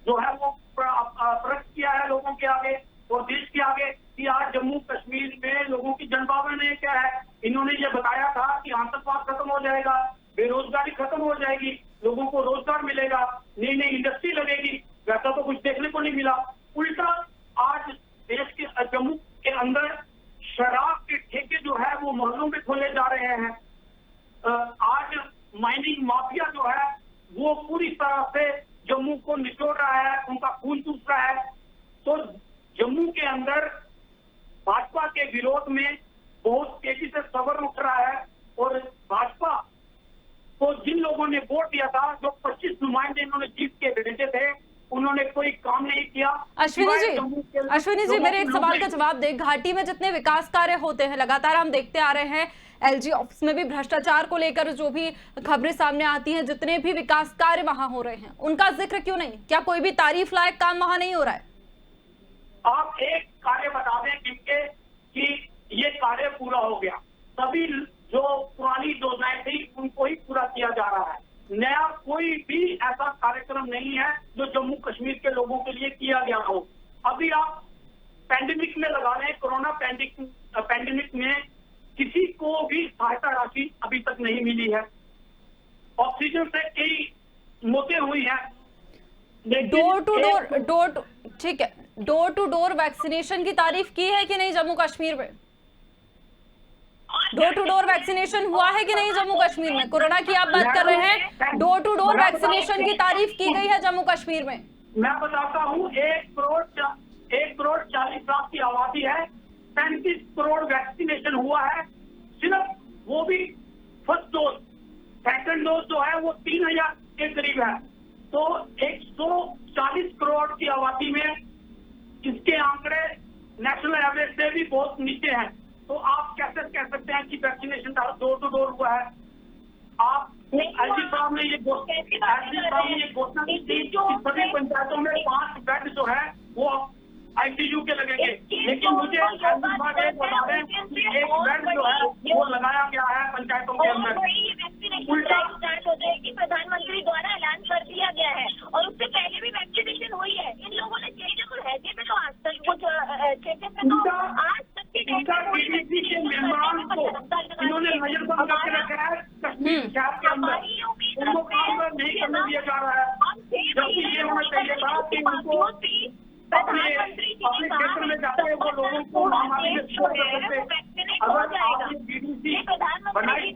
जो है वो प्रकट किया है लोगों के आगे और देश के आगे कि आज जम्मू कश्मीर में लोगों की जन भावना क्या है। इन्होंने ये बताया था कि आतंकवाद खत्म हो जाएगा, बेरोजगारी खत्म हो जाएगी, लोगों को रोजगार मिलेगा, नई नई इंडस्ट्री लगेगी। वैसा तो कुछ देखने को नहीं मिला। उल्टा आज देश के जम्मू के अंदर शराब के ठेके जो है वो मोहल्लों में खोले जा रहे हैं। आज माइनिंग माफिया जो है वो पूरी तरह से जम्मू को निचोड़ रहा है, उनका खून चूस रहा है। तो जम्मू के अंदर भाजपा के विरोध में बहुत तेजी से सबर उठ रहा है और भाजपा को जिन लोगों ने वोट दिया था, जो 25 नुमाइंदे इन्होंने जीत के भेजे थे, उन्होंने कोई काम नहीं किया। अश्विनी जी मेरे एक सवाल का जवाब दे। घाटी में जितने विकास कार्य होते हैं लगातार हम देखते आ रहे हैं, एलजी ऑफिस में भी भ्रष्टाचार को लेकर जो भी खबरें सामने आती हैं, जितने भी विकास कार्य वहां हो रहे हैं उनका जिक्र क्यों नहीं? क्या कोई भी तारीफ लायक काम वहां नहीं हो रहा है? आप एक कार्य बता दें जिनके कि ये कार्य पूरा हो गया, सभी जो पुरानी योजनाएं थी उनको ही पूरा किया जा रहा है। नया कोई भी ऐसा कार्यक्रम नहीं है जो जम्मू कश्मीर के लोगों के लिए किया गया हो। अभी आप पैंडेमिक में लगा लें, कोरोना पैंडेमिक में किसी को भी सहायता राशि अभी तक नहीं मिली है। ऑक्सीजन से कई मौतें हुई हैं। ठीक है, डोर टू डोर वैक्सीनेशन की तारीफ की है कि नहीं जम्मू कश्मीर में? डोर टू डोर वैक्सीनेशन हुआ है कि नहीं जम्मू कश्मीर में? कोरोना की आप बात कर रहे हैं, डोर टू डोर वैक्सीनेशन की तारीफ की गई है जम्मू कश्मीर में? मैं बताता हूँ, 1 करोड़ 40 लाख की आबादी है, 35 करोड़ वैक्सीनेशन हुआ है सिर्फ, वो भी फर्स्ट डोज। सेकंड डोज जो है वो 3000 के करीब है। तो 140 करोड़ की आबादी में इसके आंकड़े नेशनल एवरेज से भी बहुत नीचे हैं। तो आप कैसे कह सकते हैं कि वैक्सीनेशन डोर टू डोर हुआ है? आप एलजी साहब ने ये घोषणा की थी कि सभी पंचायतों में 5 बेड जो है वो आईसीयू के लगेंगे, लेकिन मुझे एक बेड जो है वो लगाया गया है पंचायतों के अंदर। उल्टा हो जाएगी, प्रधानमंत्री द्वारा ऐलान कर दिया गया है और उससे पहले भी वैक्सीनेशन हुई है। इन लोगों ने चेंजेबल हैजे पे तो आज तक कुछ आज तक के मेहमान को इन्होंने नजरबंद करके रखा है। कश्मीर शहर के अंदर उनको काम नहीं करने दिया जा रहा है, जबकि ये होना चाहिए था कि उनको अपने क्षेत्र में जाते हैं वो लोगों को महामारी में छोड़ सकते। अगर आपने बीडीसी बनाई,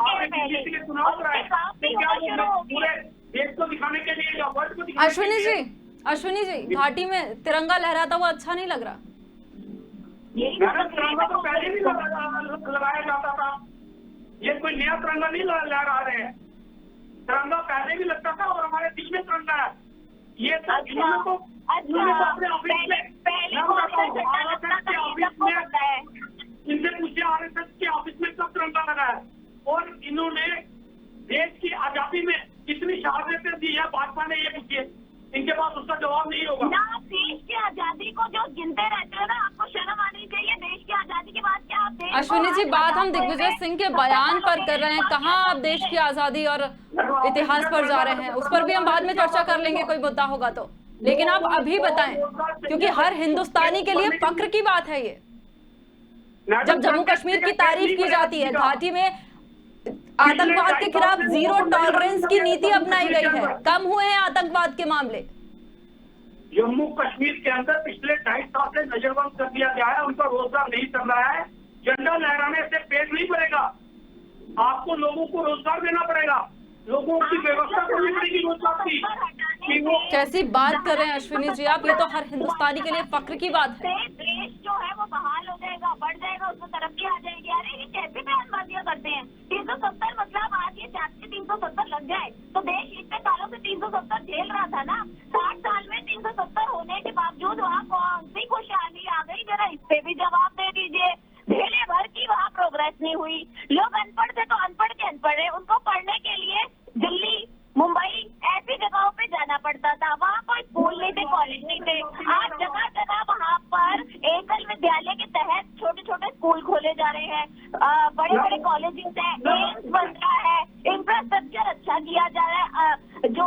आपने बीडीसी के चुनाव कराए, तो क्या वो पूरे देश को दिखाने के लिए या वर्ल्ड को दिखाने अश्विनी जी, घाटी में तिरंगा लहराता हुआ अच्छा नहीं लग रहा? तिरंगा तो पहले भी लगाया जाता था, ये कोई नया तिरंगा नहीं लहरा रहे हैं। तिरंगा पहले भी लगता था और हमारे बीच में तिरंगा है। ये तो इन्होंने तो अपने ऑफिस में, इनसे पूछे आरएसएस के ऑफिस में कब तिरंगा लगा है, और इन्होंने देश की आजादी में कितनी शहादतें दी है भाजपा ने, ये पूछिए, इनके पास उसका जवाब नहीं होगा। ना देश की आजादी को जो गिनते रहते हो ना, आपको शर्म आनी चाहिए। देश की आजादी के बाद क्या आप देश अश्विनी जी, बात हम दिग्विजय सिंह के बयान पर कर रहे हैं, कहाँ आप देश की आजादी और इतिहास पर जा रहे हैं? उस पर भी हम बाद में चर्चा कर लेंगे, कोई मुद्दा होगा तो। लेकिन आप अभी बताएं, क्योंकि हर हिंदुस्तानी के लिए फक्र की बात है ये, जब जम्मू कश्मीर की तारीफ की जाती है, घाटी में आतंकवाद के खिलाफ जीरो टॉलरेंस की नीति अपनाई गई है, कम हुए हैं आतंकवाद के मामले। जम्मू कश्मीर के अंदर पिछले 2.5 साल से नजरबंद कर दिया गया है, उनका रोजगार नहीं चल रहा है। झंडा लहराने से पेट नहीं भरेगा, आपको लोगों को रोजगार देना पड़ेगा, लोगों की व्यवस्था करनी पड़ेगी रोजगार की। कैसी बात कर रहे हैं अश्विनी जी आप, ये तो हर हिंदुस्तानी के लिए फक्र की बात है। देश जो है वो बहाल हो जाएगा, बढ़ जाएगा, उसमें तरक्की आ जाएगी। अरे ये कैसे बयानबाजियां करते हैं? 370 मतलब आज ये चार्ट के 370 लग जाए तो देश इतने सालों से 370 झेल रहा था ना। 60 साल में 370 होने के बावजूद वहाँ कौन सी खुशहाली आ गई? जरा इस पे भी जवाब दे दीजिए। झेले भर की वहाँ प्रोग्रेस नहीं हुई। लोग अनपढ़ थे तो अनपढ़ के अनपढ़ है, उनको पढ़ने के लिए दिल्ली, मुंबई ऐसी जगहों पे जाना पड़ता था। वहाँ कोई स्कूल नहीं थे, कॉलेज नहीं थे। आज जगह जगह वहाँ पर एकल विद्यालय के तहत छोटे छोटे स्कूल खोले जा रहे हैं, बड़े बड़े कॉलेजेस हैं, एम्स बन रहा है, इंफ्रास्ट्रक्चर अच्छा किया जा रहा है, जो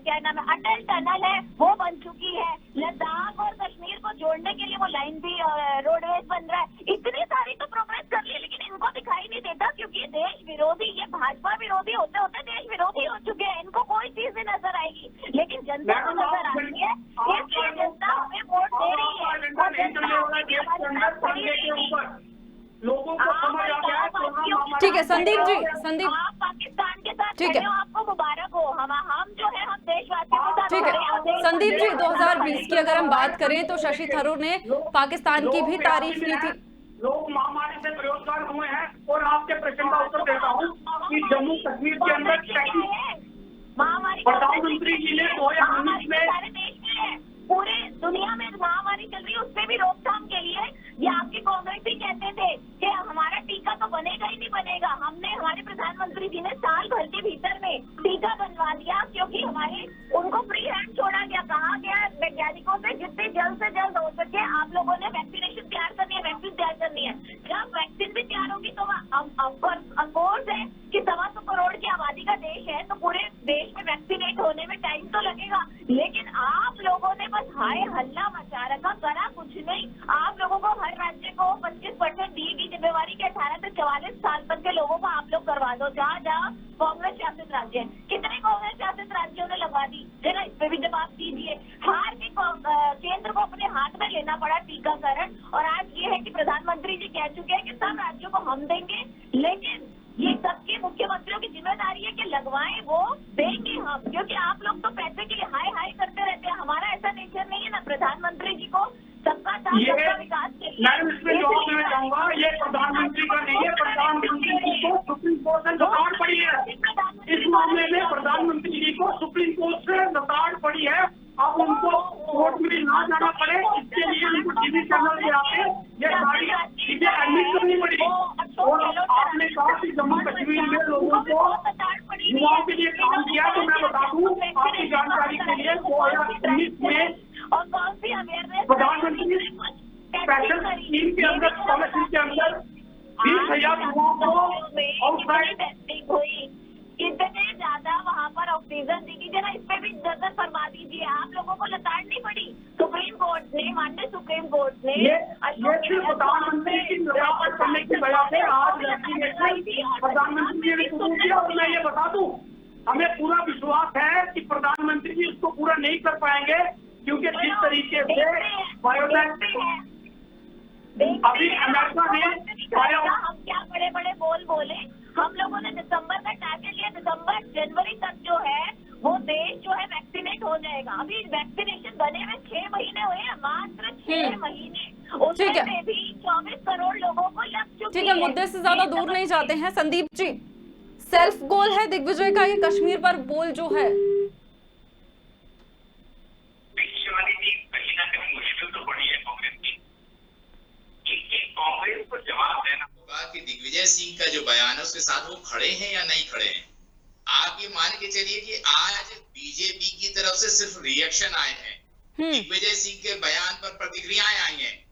क्या नाम है अटल टनल है वो बन चुकी है, लद्दाख और कश्मीर को जोड़ने के लिए वो लाइन भी रोडवेज बन रहा है। इतनी सारी तो प्रोग्रेस कर ली, लेकिन इनको दिखाई नहीं देता क्योंकि देश विरोधी, ये भाजपा विरोधी होते होते देश विरोधी हो चुके हैं। इनको कोई चीज नहीं नजर आएगी, लेकिन जनता को नजर आ रही है, इसलिए जनता हमें वोट दे रही है। लोगों को समझ आ गया। ठीक है संदीप जी, संदीप आप पाकिस्तान के साथ ठीक है, आपको मुबारक हो। हम जो है हम देशवासियों के साथ। ठीक है संदीप जी, 2020 की अगर हम बात करें तो शशि थरूर ने पाकिस्तान की भी तारीफ की थी। लोग महामारी से बेरोजगार हुए हैं, और आपके प्रश्न का उत्तर देता हूँ कि जम्मू कश्मीर के अंदर प्रधानमंत्री जी ने 2019 में पूरे दुनिया में महामारी चल रही है, उससे भी रोकथाम के लिए ये आपके कांग्रेस ही कहते थे कि हमारा टीका तो बनेगा ही नहीं बनेगा। हमने, हमारे प्रधानमंत्री जी ने साल भर के भीतर में टीका बनवा दिया, क्योंकि हमारे उनको फ्री हैंड छोड़ा गया। कहा गया वैज्ञानिकों से जितने जल्द से जल्द हो सके आप लोगों ने वैक्सीनेशन तैयार करनी है, वैक्सीन तैयार करनी है। जब वैक्सीन भी तैयार होगी तो अफकोर्स है कि 125 करोड़ की आबादी का देश है, तो पूरे देश में वैक्सीनेट होने में टाइम तो लगेगा। लेकिन आप लोगों ने बस हाय हल्ला मचा रखा, करा कुछ नहीं। आप लोगों को हर राज्य को 25% दी गई जिम्मेवारी के 18 से 44 साल तक के लोगों को आप लोग करवा दो। जहाँ जहाँ कांग्रेस शासित राज्य है, कितने कांग्रेस शासित राज्यों ने लगवा दी? जरा इस पे भी जवाब दीजिए। हार के केंद्र को अपने हाथ में लेना पड़ा टीकाकरण, और आज ये है कि प्रधानमंत्री जी कह चुके हैं कि सब राज्यों को हम देंगे, लेकिन ये सबके मुख्यमंत्रियों की जिम्मेदारी है कि लगवाएं, वो देंगे हम, क्योंकि आप लोग तो पैसे के लिए हाय हाय करते रहते हैं। हमारा ऐसा नेचर नहीं है ना। प्रधानमंत्री जी को सबका साथ सबका विकास के लिए मैं इसमें जवाब देना चाहूंगा, ये प्रधानमंत्री का नहीं है, प्रधानमंत्री जी को सुप्रीम कोर्ट से नकार पड़ी है। इस मामले में प्रधानमंत्री जी को सुप्रीम कोर्ट से नकार पड़ी है। अब उनको कोर्ट में ना जाना पड़े, इसके लिए उनको टीवी चैनल पे आके ये सारी चीजें एडमिट करनी पड़ी। और आपने कहा कि जम्मू कश्मीर में लोगों को युवाओं के लिए काम किया, तो मैं बता दूं आपकी जानकारी के लिए 2019 में प्रधानमंत्री स्पेशल स्कीम के अंदर, स्कॉलरशिप के अंदर 20,000 युवाओं को आउटसाइड हुई। कितने ज्यादा वहाँ पर ऑक्सीजन दी, जरा इस पे भी नजर फरमा दीजिए। आप लोगों को लताड़नी पड़ी सुप्रीम कोर्ट ने, माननीय सुप्रीम कोर्ट ने। ये सिर्फ प्रधानमंत्री की निरापद करने की वजह से आज वैक्सीनेशन प्रधानमंत्री और मैं ये बता दूं, हमें पूरा विश्वास है कि प्रधानमंत्री जी इसको पूरा नहीं कर पाएंगे, क्योंकि जिस तरीके से बायोटेक अभी अमेरिका ने हम क्या बड़े बड़े बोले, हम लोगों ने दिसंबर का टारगेट लिया, दिसंबर जनवरी तक जो है वो देश जो है वैक्सीनेट हो जाएगा। अभी वैक्सीनेशन बने हुए 6 महीने हुए हैं, मात्र 6 महीने, उसमें भी 24 करोड़ लोगों को लग चुकी है। ठीक है, मुद्दे से ज्यादा दूर नहीं जाते हैं। संदीप जी, सेल्फ गोल है दिग्विजय का ये कश्मीर पर बोल जो है? कहीं ना कहीं मुश्किल तो बड़ी है कांग्रेस की, कांग्रेस को जवाब देना होगा कि दिग्विजय सिंह का जो बयान है उसके साथ वो खड़े हैं या नहीं खड़े हैं। आप ये मान के चलिए कि आज बीजेपी की तरफ से सिर्फ रिएक्शन आए हैं, दिग्विजय सिंह के बयान पर प्रतिक्रियाएं आई हैं।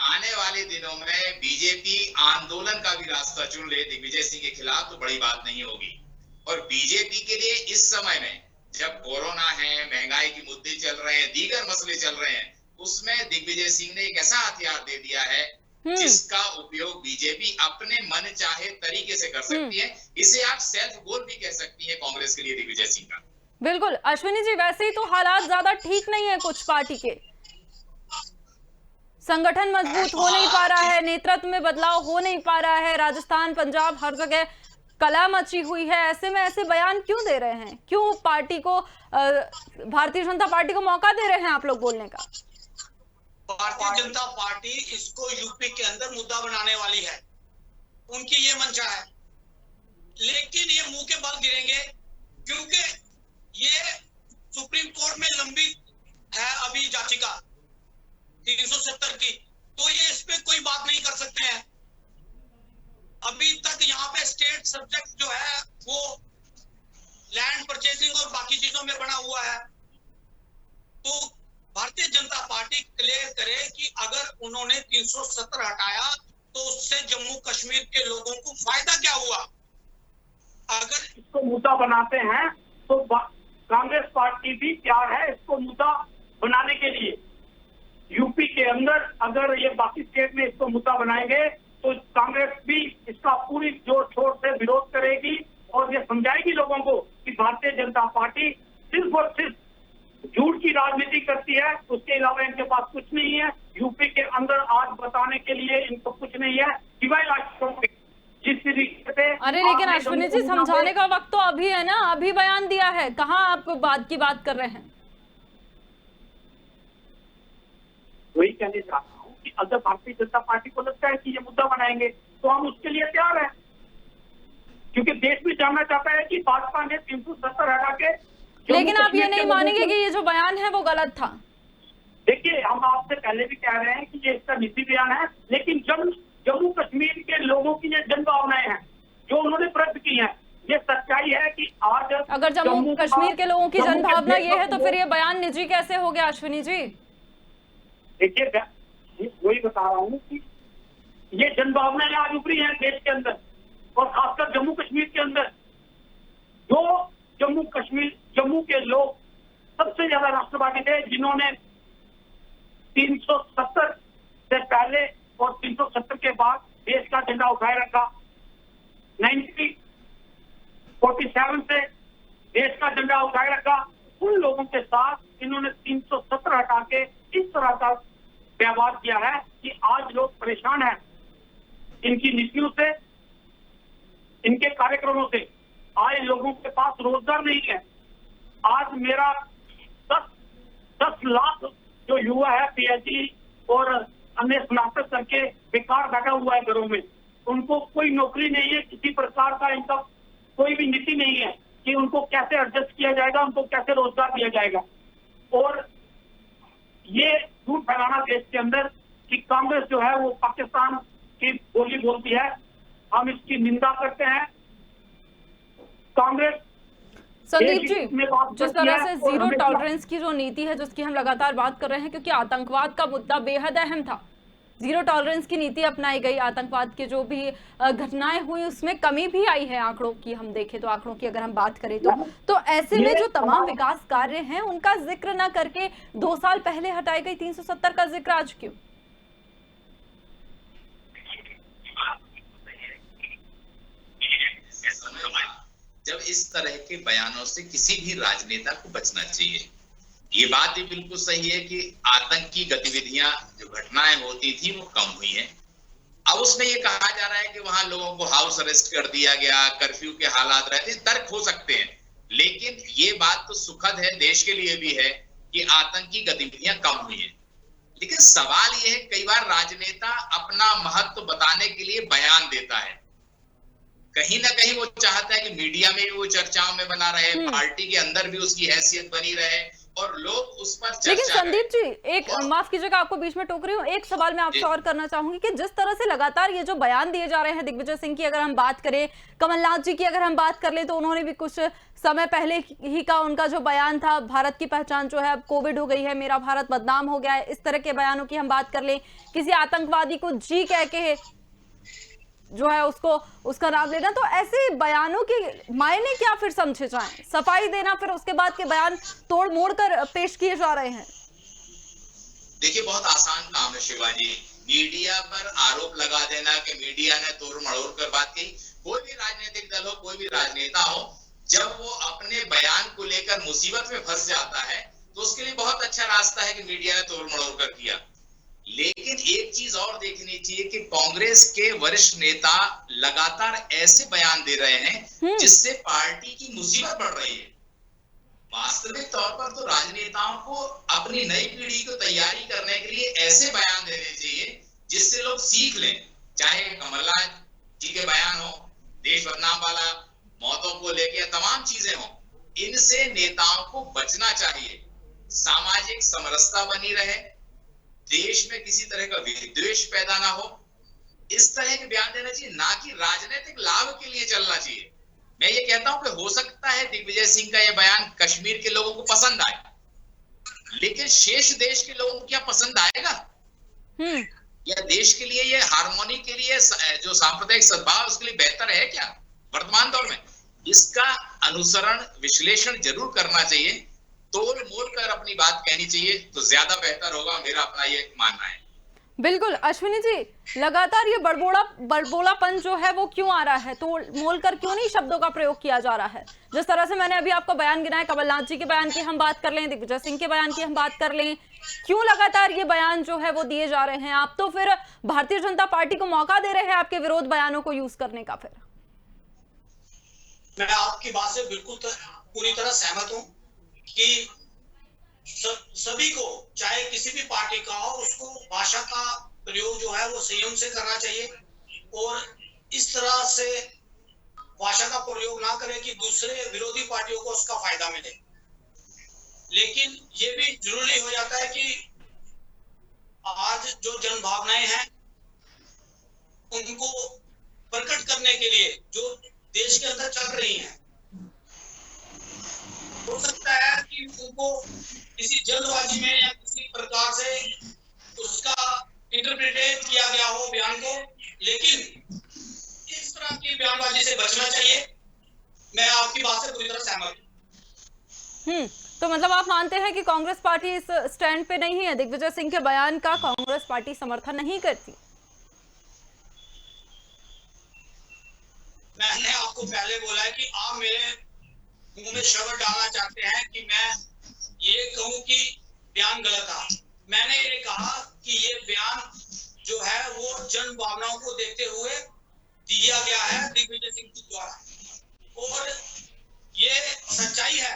आने वाले दिनों में बीजेपी आंदोलन का भी रास्ता चुन ले दिग्विजय सिंह के खिलाफ तो बड़ी बात नहीं होगी। और बीजेपी के लिए इस समय में जब कोरोना है, महंगाई के मुद्दे चल रहे हैं, दीगर मसले चल रहे हैं, उसमें दिग्विजय सिंह ने एक ऐसा हथियार दे दिया है जिसका उपयोग बीजेपी अपने मन चाहे तरीके से कर सकती है। इसे आप सेल्फ गोल भी कह सकती है कांग्रेस के लिए दिग्विजय सिंह का। बिल्कुल अश्विनी जी, वैसे ही तो हालात ज्यादा ठीक नहीं है कुछ पार्टी के, संगठन मजबूत हो नहीं पा रहा है, नेतृत्व में बदलाव हो नहीं पा रहा है, राजस्थान पंजाब हर जगह कला मची हुई है। ऐसे में ऐसे बयान क्यों दे रहे हैं? क्यों पार्टी को, भारतीय जनता पार्टी को मौका दे रहे हैं आप लोग बोलने का? भारतीय जनता पार्टी इसको यूपी के अंदर मुद्दा बनाने वाली है, उनकी ये मंशा है, लेकिन ये मुंह के बल गिरेंगे क्योंकि ये सुप्रीम कोर्ट में लंबित है अभी याचिका 370 की, तो ये इस पे कोई बात नहीं कर सकते हैं। अभी तक यहाँ पे स्टेट सब्जेक्ट जो है वो लैंड परचेसिंग और बाकी चीजों में बना हुआ है। तो भारतीय जनता पार्टी क्लियर करे कि अगर उन्होंने 370 हटाया तो उससे जम्मू कश्मीर के लोगों को फायदा क्या हुआ। अगर इसको मुद्दा बनाते हैं तो कांग्रेस पार्टी भी तैयार है इसको मुद्दा बनाने के लिए। यूपी के अंदर अगर ये बाकी स्टेट में इसको मुद्दा बनाएंगे तो कांग्रेस भी इसका पूरी जोर शोर से विरोध करेगी और ये समझाएगी लोगों को कि भारतीय जनता पार्टी सिर्फ और सिर्फ झूठ की राजनीति करती है, उसके अलावा इनके पास कुछ नहीं है। यूपी के अंदर आज बताने के लिए इनको कुछ नहीं है सिवाय जिस तरीके से। अरे लेकिन अश्विनी जी, समझाने का वक्त तो अभी है ना, अभी बयान दिया है, कहाँ आप बात की बात कर रहे हैं? वही कहने चाहता हूँ कि अगर भारतीय जनता पार्टी को लगता है कि ये मुद्दा बनाएंगे तो हम उसके लिए तैयार हैं, क्योंकि देश भी जानना चाहता है कि भाजपा ने 370 हटा के। लेकिन आप ये नहीं मानेंगे कि ये जो बयान है वो गलत था? देखिए, हम आपसे पहले भी कह रहे हैं कि ये इसका निजी बयान है, लेकिन जम्मू कश्मीर के लोगों की ये जन भावनाएं हैं जो उन्होंने प्रकट की हैं। ये सच्चाई है कि आज अगर जम्मू कश्मीर के लोगों की जन भावना ये है तो फिर ये बयान निजी कैसे हो गया अश्विनी जी? देखिए, वही बता रहा हूँ कि ये जन भावनाएं आज उभरी हैं देश के अंदर और खासकर जम्मू कश्मीर के अंदर। जो जम्मू के लोग सबसे ज्यादा राष्ट्रवादी थे, जिन्होंने 370 से पहले और 370 के बाद देश का झंडा उठाए रखा। 1947 से देश का झंडा उठाए रखा। उन लोगों के साथ इन्होंने 370 हटा के इस तरह का व्यवहार किया है कि आज लोग परेशान हैं इनकी नीतियों से, इनके कार्यक्रमों से। आज लोगों के पास रोजगार नहीं है। आज मेरा 10 लाख जो युवा है पीएचडी और अन्य स्नातक करके बेकार बैठा हुआ है घरों में, उनको कोई नौकरी नहीं है, किसी प्रकार का इनका कोई भी नीति नहीं है कि उनको कैसे एडजस्ट किया जाएगा, उनको कैसे रोजगार दिया जाएगा। और ये झूठ फैलाना देश के अंदर कि कांग्रेस जो है वो पाकिस्तान की बोली बोलती है, हम इसकी निंदा करते हैं। कांग्रेस संदीप जी, जिस तरह से जीरो टॉलरेंस की जो नीति है जिसकी हम लगातार बात कर रहे हैं, क्योंकि आतंकवाद का मुद्दा बेहद अहम था, जीरो टॉलरेंस की नीति अपनाई गई, आतंकवाद के जो भी घटनाएं हुई उसमें कमी भी आई है। आंकड़ों की हम देखें तो, आंकड़ों की अगर हम बात करें तो ऐसे में जो तमाम विकास कार्य हैं उनका जिक्र न करके 2 साल पहले हटाई गई 370 का जिक्र आज क्यों? इस तरह के बयानों से किसी भी राजनेता को बचना चाहिए। ये बात भी बिल्कुल सही है कि आतंकी गतिविधियां जो घटनाएं होती थी वो कम हुई हैं। अब उसमें ये कहा जा रहा है कि वहां लोगों को हाउस अरेस्ट कर दिया गया, कर्फ्यू के हालात रहते, तर्क हो सकते हैं, लेकिन ये बात तो सुखद है, देश के लिए भी है कि आतंकी गतिविधियां कम हुई हैं। लेकिन सवाल ये है, कई बार राजनेता अपना महत्व बताने के लिए बयान देता है, कहीं ना कहीं वो चाहता है कि मीडिया में भी वो चर्चाओं में बना रहे, पार्टी के अंदर भी उसकी हैसियत बनी रहे और लोग उस पर चर्चा। लेकिन संदीप जी, एक माफ कीजिएगा, आपको बीच में टोक रही हूँ, एक सवाल मैं आपसे और करना चाहूंगी कि जिस तरह से लगातार ये जो बयान दिए जा रहे हैं दिग्विजय सिंह की, अगर हम बात करें, कमलनाथ जी की अगर हम बात कर लें, तो उन्होंने भी कुछ समय पहले ही का उनका जो बयान था, भारत की पहचान जो है अब कोविड हो गई है, मेरा भारत बदनाम हो गया है, इस तरह के बयानों की हम बात कर लें, किसी आतंकवादी को जी कह के जो है उसका नाम लेना, तो ऐसे बयानों के मायने क्या फिर समझे जाएं? सफाई देना, फिर उसके बाद के बयान तोड़ मोड़ कर पेश किए जा रहे हैं। देखिए, बहुत आसान काम है शिवाजी, मीडिया पर आरोप लगा देना कि मीडिया ने तोड़ मड़ोड़ कर बात की। कोई भी राजनीतिक दल हो, कोई भी राजनेता हो, जब वो अपने बयान को लेकर मुसीबत में फंस जाता है तो उसके लिए बहुत अच्छा रास्ता है कि मीडिया ने तोड़ मड़ोड़ कर किया। लेकिन एक चीज और देखनी चाहिए कि कांग्रेस के वरिष्ठ नेता लगातार ऐसे बयान दे रहे हैं जिससे पार्टी की मुसीबत बढ़ रही है। वास्तविक तौर पर तो राजनेताओं को अपनी नई पीढ़ी को तैयारी करने के लिए ऐसे बयान देने चाहिए जिससे लोग सीख लें, चाहे कमलनाथ जी के बयान हो, देश बदनाम वाला, मौतों को लेकर तमाम चीजें हो, इनसे नेताओं को बचना चाहिए। सामाजिक समरसता बनी रहे, देश में किसी तरह का विद्वेष पैदा ना हो, इस तरह के बयान देना चाहिए, ना कि राजनीतिक लाभ के लिए चलना चाहिए। मैं ये कहता हूं कि हो सकता है दिग्विजय सिंह का ये बयान कश्मीर के लोगों को पसंद आए, लेकिन शेष देश के लोगों को क्या पसंद आएगा? या देश के लिए, ये हार्मोनी के लिए, जो सांप्रदायिक सद्भाव, उसके लिए बेहतर है क्या वर्तमान दौर में? इसका अनुसरण, विश्लेषण जरूर करना चाहिए, तोड़ मोड़ कर अपनी बात कहनी चाहिए तो ज्यादा बेहतर होगा, मेरा अपना ये मानना है। बिल्कुल अश्विनी जी, लगातार ये बड़बोलापन जो है वो क्यों आ रहा है? तोड़ मोड़ कर क्यों नहीं शब्दों का प्रयोग किया जा रहा है? जिस तरह से मैंने अभी आपको बयान गिनाया, कमलनाथ जी के बयान की हम बात कर लें, दिग्विजय सिंह के बयान की हम बात कर लें, क्यों लगातार ये बयान जो है वो दिए जा रहे हैं? आप तो फिर भारतीय जनता पार्टी को मौका दे रहे हैं आपके विरोध बयानों को यूज करने का। फिर मैं आपकी बात से बिल्कुल पूरी तरह सहमत हूं कि सभी को, चाहे किसी भी पार्टी का हो, उसको भाषा का प्रयोग जो है वो संयम से करना चाहिए और इस तरह से भाषा का प्रयोग ना करें कि दूसरे विरोधी पार्टियों को उसका फायदा मिले। लेकिन ये भी जरूरी हो जाता है कि आज जो जन भावनाएं हैं उनको प्रकट करने के लिए जो देश के अंदर चल रही हैं, हो सकता है कि उनको किसी जल्दबाजी में या किसी प्रकार से उसका इंटरप्रिटेट किया गया हो बयान को, लेकिन इस तरह की बयानबाजी से बचना चाहिए। मैं आपकी बात से पूरी तरह सहमत हूं। तो मतलब आप मानते हैं कि कांग्रेस पार्टी इस स्टैंड पे नहीं है, दिग्विजय सिंह के बयान का कांग्रेस पार्टी समर्थन नहीं करती? मैंने आपको पहले बोला है कि आप मेरे मुंह में शब्द डालना चाहते हैं कि मैं ये कहूं कि बयान गलत था। मैंने ये कहा कि ये बयान जो है वो जन भावनाओं को देखते हुए दिया गया है दिग्विजय सिंह जी द्वारा, और ये सच्चाई है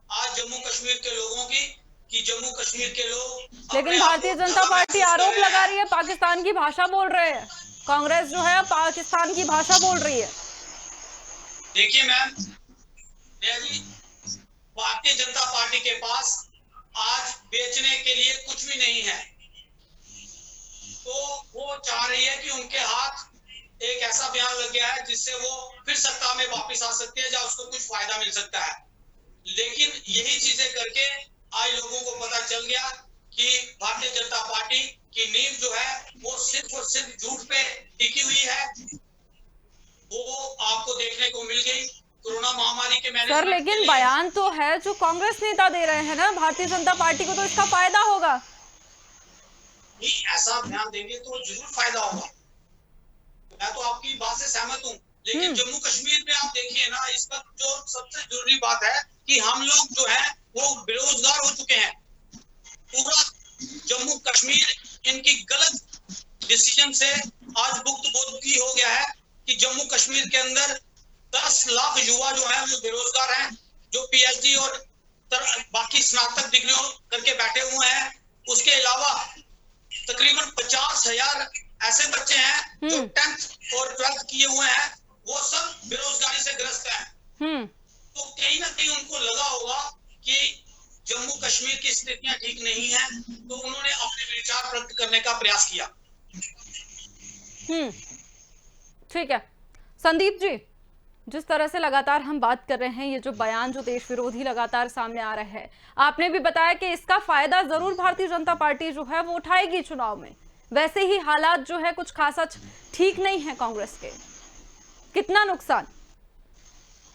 आज जम्मू कश्मीर के लोगों की कि जम्मू कश्मीर के लोग। लेकिन भारतीय जनता पार्टी आरोप लगा रही है पाकिस्तान की भाषा बोल रहे हैं, कांग्रेस जो है पाकिस्तान की भाषा बोल रही है। देखिए मैम, भारतीय जनता पार्टी के पास आज बेचने के लिए कुछ भी नहीं है, तो वो चाह रही है कि उनके हाथ एक ऐसा बयान लग गया है जिससे वो फिर सत्ता में वापस आ सकते हैं, जहां उसको कुछ फायदा मिल सकता है। लेकिन यही चीजें करके आज लोगों को पता चल गया कि भारतीय जनता पार्टी की नींव जो है वो सिर्फ और सिर्फ झूठ पे टिकी हुई है, वो आपको देखने को मिल गई कोरोना महामारी के मैनेजमेंट। सर लेकिन बयान तो है जो कांग्रेस नेता दे रहे हैं ना, भारतीय जनता पार्टी को तो इसका फायदा होगा। नहीं, ऐसा बयान देंगे तो जरूर फायदा होगा, मैं तो आपकी बात से सहमत हूँ, लेकिन जम्मू कश्मीर में आप देखिए ना, इस वक्त जो सबसे जरूरी बात है कि हम लोग जो है वो बेरोजगार हो चुके हैं। पूरा जम्मू कश्मीर इनकी गलत डिसीजन से आज भुक्तभोगी हो गया है कि जम्मू कश्मीर के अंदर 10 लाख युवा जो है वो बेरोजगार हैं, जो पीएचडी और बाकी स्नातक डिग्रियों करके बैठे हुए हैं। उसके अलावा तकरीबन 50,000 ऐसे बच्चे हैं जो 10th और 12th किए हुए हैं, वो सब बेरोजगारी से ग्रस्त हैं। तो कहीं ना कहीं उनको लगा होगा कि जम्मू कश्मीर की स्थितियां ठीक नहीं है, तो उन्होंने अपने विचार व्यक्त करने का प्रयास किया। ठीक है संदीप जी, जिस तरह से लगातार हम बात कर रहे हैं, ये जो बयान जो देश विरोधी लगातार सामने आ रहा है, आपने भी बताया कि इसका फायदा जरूर भारतीय जनता पार्टी जो है वो उठाएगी चुनाव में। वैसे ही हालात जो है कुछ खासा ठीक नहीं है कांग्रेस के, कितना नुकसान।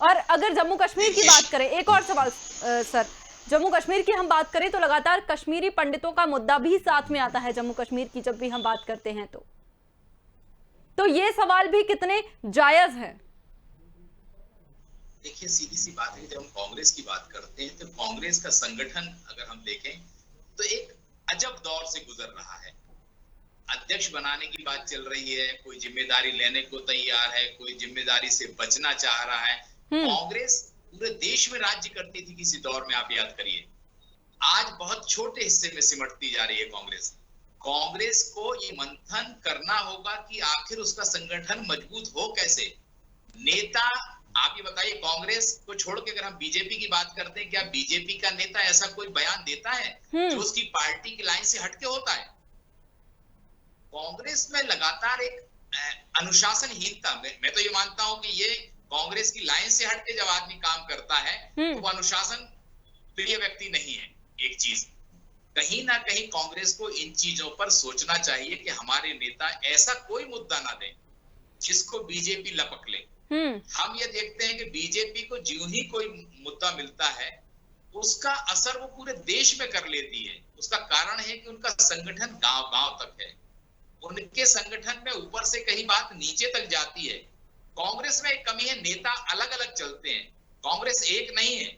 और अगर जम्मू कश्मीर की बात करें, एक और सवाल सर, जम्मू कश्मीर की हम बात करें तो लगातार कश्मीरी पंडितों का मुद्दा भी साथ में आता है जम्मू कश्मीर की जब भी हम बात करते हैं, तो ये सवाल भी कितने जायज हैं। देखिए सीधी सी बात है, जब हम कांग्रेस की बात करते हैं तो कांग्रेस का संगठन अगर हम देखें तो एक अजब दौर से गुजर रहा है। अध्यक्ष बनाने की बात चल रही है, कोई जिम्मेदारी लेने को तैयार है, कोई जिम्मेदारी से बचना चाह रहा है। कांग्रेस पूरे देश में राज्य करती थी किसी दौर में, आप याद करिए। आज बहुत छोटे हिस्से में सिमटती जा रही है कांग्रेस। कांग्रेस को ये मंथन करना होगा कि आखिर उसका संगठन मजबूत हो कैसे। नेता, आप ये बताइए, कांग्रेस को छोड़ के अगर हम बीजेपी की बात करते हैं, क्या बीजेपी का नेता ऐसा कोई बयान देता है जो उसकी पार्टी की लाइन से हटके होता है? कांग्रेस में लगातार एक अनुशासनहीनता, मैं तो ये मानता हूं कि ये कांग्रेस की लाइन से हटके जब आदमी काम करता है तो वो अनुशासन प्रिय व्यक्ति नहीं है। एक चीज कहीं ना कहीं कांग्रेस को इन चीजों पर सोचना चाहिए कि हमारे नेता ऐसा कोई मुद्दा ना दें जिसको बीजेपी लपक ले। हम ये देखते हैं कि बीजेपी को ज्यों ही कोई मुद्दा मिलता है उसका असर वो पूरे देश में कर लेती है। उसका कारण है कि उनका संगठन गांव-गांव तक है। उनके संगठन में ऊपर से कहीं बात नीचे तक जाती है। कांग्रेस में एक कमी है, नेता अलग अलग चलते हैं, कांग्रेस एक नहीं है।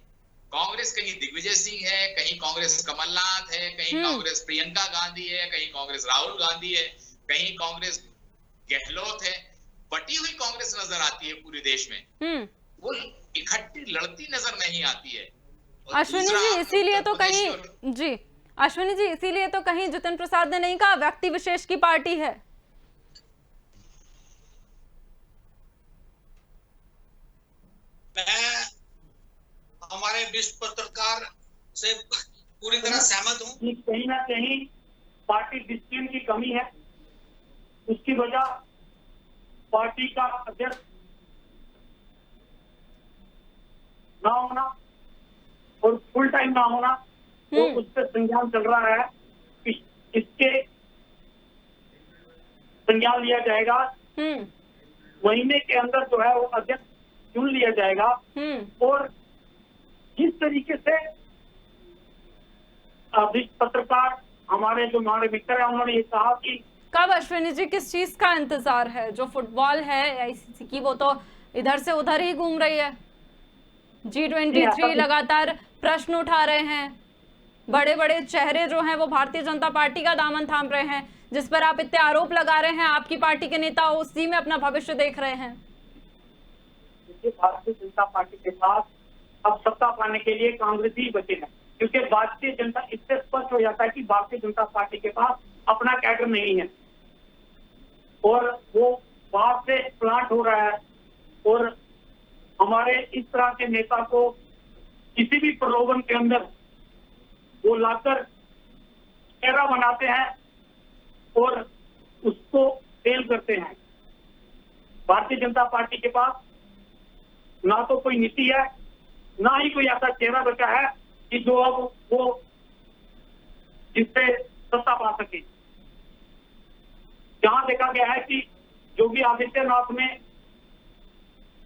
कांग्रेस कहीं दिग्विजय सिंह है, कहीं कांग्रेस कमलनाथ है, कहीं कांग्रेस प्रियंका गांधी है, कहीं कांग्रेस राहुल गांधी है, कहीं कांग्रेस गहलोत है। बटी हुई कांग्रेस नजर आती है पूरे देश में, वो इकट्ठी लड़ती नजर नहीं आती है। अश्विनी जी इसीलिए तो कहीं जी अश्विनी जी इसीलिए तो कहीं जितिन प्रसाद ने नहीं कहा व्यक्ति विशेष की पार्टी है। मैं हमारे विश्व पत्रकार से पूरी तरह सहमत हूं। कहीं ना कहीं पार्टी डिसिप्लिन की कमी है, उसकी वजह पार्टी का अध्यक्ष ना होना और फुल टाइम ना होना, तो उस पर संज्ञान चल रहा है। इसके संज्ञान लिया जाएगा, महीने के अंदर जो है वो अध्यक्ष चुन लिया जाएगा। और जिस तरीके से पत्रकार हमारे जो हमारे मित्र हैं उन्होंने ये कहा कि कब अश्विनी जी किस चीज का इंतजार है? जो फुटबॉल है आईसीसी की वो तो इधर से उधर ही घूम रही है। G23 लगातार प्रश्न उठा रहे हैं, बड़े बड़े चेहरे जो हैं वो भारतीय जनता पार्टी का दामन थाम रहे हैं, जिस पर आप इतने आरोप लगा रहे हैं। आपकी पार्टी के नेता उसी में अपना भविष्य देख रहे हैं। भारतीय जनता पार्टी के साथ अब सत्ता पाने के लिए कांग्रेस ही बचे हैं, क्योंकि भारतीय जनता, इससे स्पष्ट हो जाता है कि भारतीय जनता पार्टी के पास अपना कैडर नहीं है और वो बाहर से प्लांट हो रहा है। और हमारे इस तरह के नेता को किसी भी प्रलोभन के अंदर वो लाकर चेहरा बनाते हैं और उसको फेल करते हैं। भारतीय जनता पार्टी के पास ना तो कोई नीति है, ना ही कोई ऐसा चेहरा बचा है कि जो अब वो जिससे सत्ता पा सके। जहां देखा गया है कि योगी आदित्यनाथ ने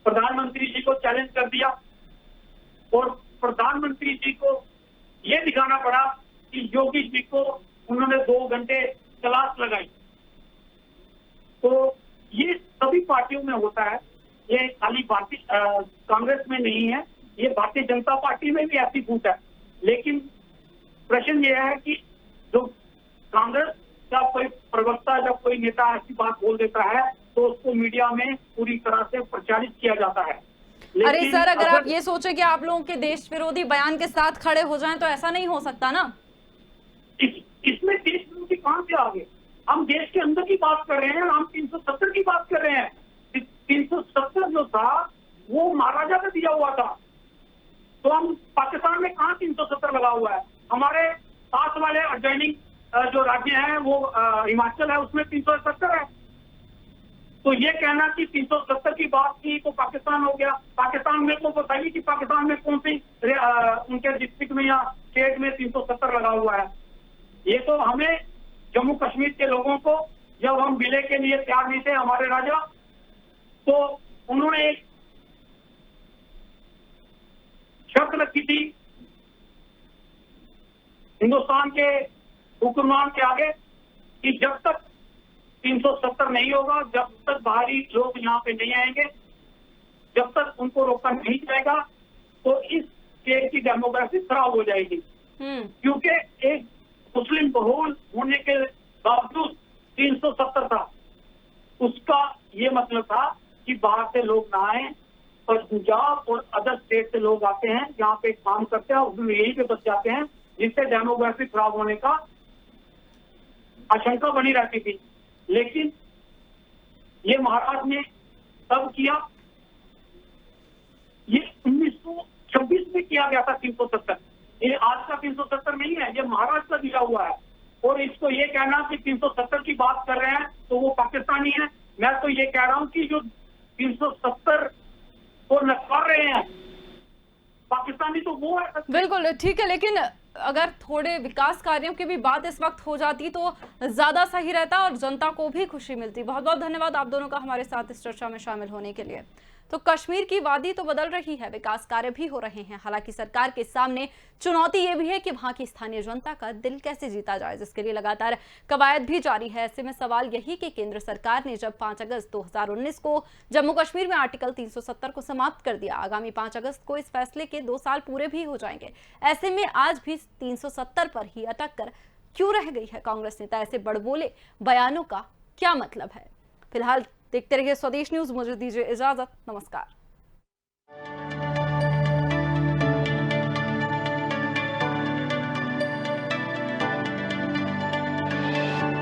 प्रधानमंत्री जी को चैलेंज कर दिया और प्रधानमंत्री जी को यह दिखाना पड़ा कि योगी जी को उन्होंने 2 घंटे क्लास लगाई। तो ये सभी पार्टियों में होता है ये खाली भारतीय कांग्रेस में नहीं है, ये भारतीय जनता पार्टी में भी ऐसी फूट है। लेकिन प्रश्न ये है कि जो कांग्रेस का कोई प्रवक्ता, जब कोई नेता ऐसी बात बोल देता है तो उसको मीडिया में पूरी तरह से प्रचारित किया जाता है। अरे सर, अगर आप ये सोचे कि आप लोगों के देश विरोधी बयान के साथ खड़े हो जाएं तो ऐसा नहीं हो सकता ना। इसमें देश विरोधी कहां से आ गए? हम देश के अंदर की बात कर रहे हैं, हम 370 की बात कर रहे हैं। 370 जो था वो महाराजा का दिया हुआ था, तो हम पाकिस्तान में कहाँ 370 लगा हुआ है? हमारे पास वाले एडजॉइनिंग जो राज्य हैं वो हिमाचल है, उसमें 370 है। तो ये कहना कि 370 की बात की तो पाकिस्तान हो गया। पाकिस्तान में तो बताइए कि पाकिस्तान में कौन सी उनके डिस्ट्रिक्ट में या स्टेट में 370 लगा हुआ है? ये तो हमें जम्मू कश्मीर के लोगों को, जब हम विलय के लिए तैयार नहीं थे हमारे राजा, तो उन्होंने एक शर्त रखी थी हिंदुस्तान के हुक्मरान के आगे कि जब तक 370 नहीं होगा, जब तक बाहरी लोग यहाँ पे नहीं आएंगे, जब तक उनको रोका नहीं जाएगा, तो इस स्टेट की डेमोग्राफी खराब हो जाएगी। क्योंकि एक मुस्लिम बहुल होने के बावजूद 370 था। उसका ये मतलब था कि बाहर से लोग ना आए, और पंजाब और अदर स्टेट से लोग आते हैं, यहाँ पे काम करते हैं और यहीं पे बच जाते हैं, जिससे डेमोग्राफी खराब होने का आशंका बनी रहती थी। लेकिन ये महाराज ने तब किया, ये 1926 में किया गया था 370। ये आज का 370 नहीं है, ये महाराज का दिया हुआ है। और इसको ये कहना कि 370 की बात कर रहे हैं तो वो पाकिस्तानी है। मैं तो ये कह रहा हूँ कि जो 370 को नकार रहे हैं पाकिस्तानी, तो वो है। बिल्कुल ठीक है, लेकिन अगर थोड़े विकास कार्यों की भी बात इस वक्त हो जाती तो ज्यादा सही रहता और जनता को भी खुशी मिलती। बहुत बहुत धन्यवाद आप दोनों का हमारे साथ इस चर्चा में शामिल होने के लिए। तो कश्मीर की वादी तो बदल रही है, विकास कार्य भी हो रहे हैं। हालांकि सरकार के सामने चुनौती ये भी है कि वहां की स्थानीय जनता का दिल कैसे जीता जाए, जिसके लिए लगातार कवायद भी जारी है। ऐसे में सवाल यही कि केंद्र सरकार ने जब 5 अगस्त 2019 को जम्मू कश्मीर में आर्टिकल 370 को समाप्त कर दिया, आगामी 5 अगस्त को इस फैसले के 2 साल पूरे भी हो जाएंगे। ऐसे में आज भी 370 पर ही अटक कर क्यों रह गई है कांग्रेस नेता? ऐसे बड़बोले बयानों का क्या मतलब है? फिलहाल देखते रहिए स्वदेश न्यूज। मुझे दीजिए इजाजत, नमस्कार।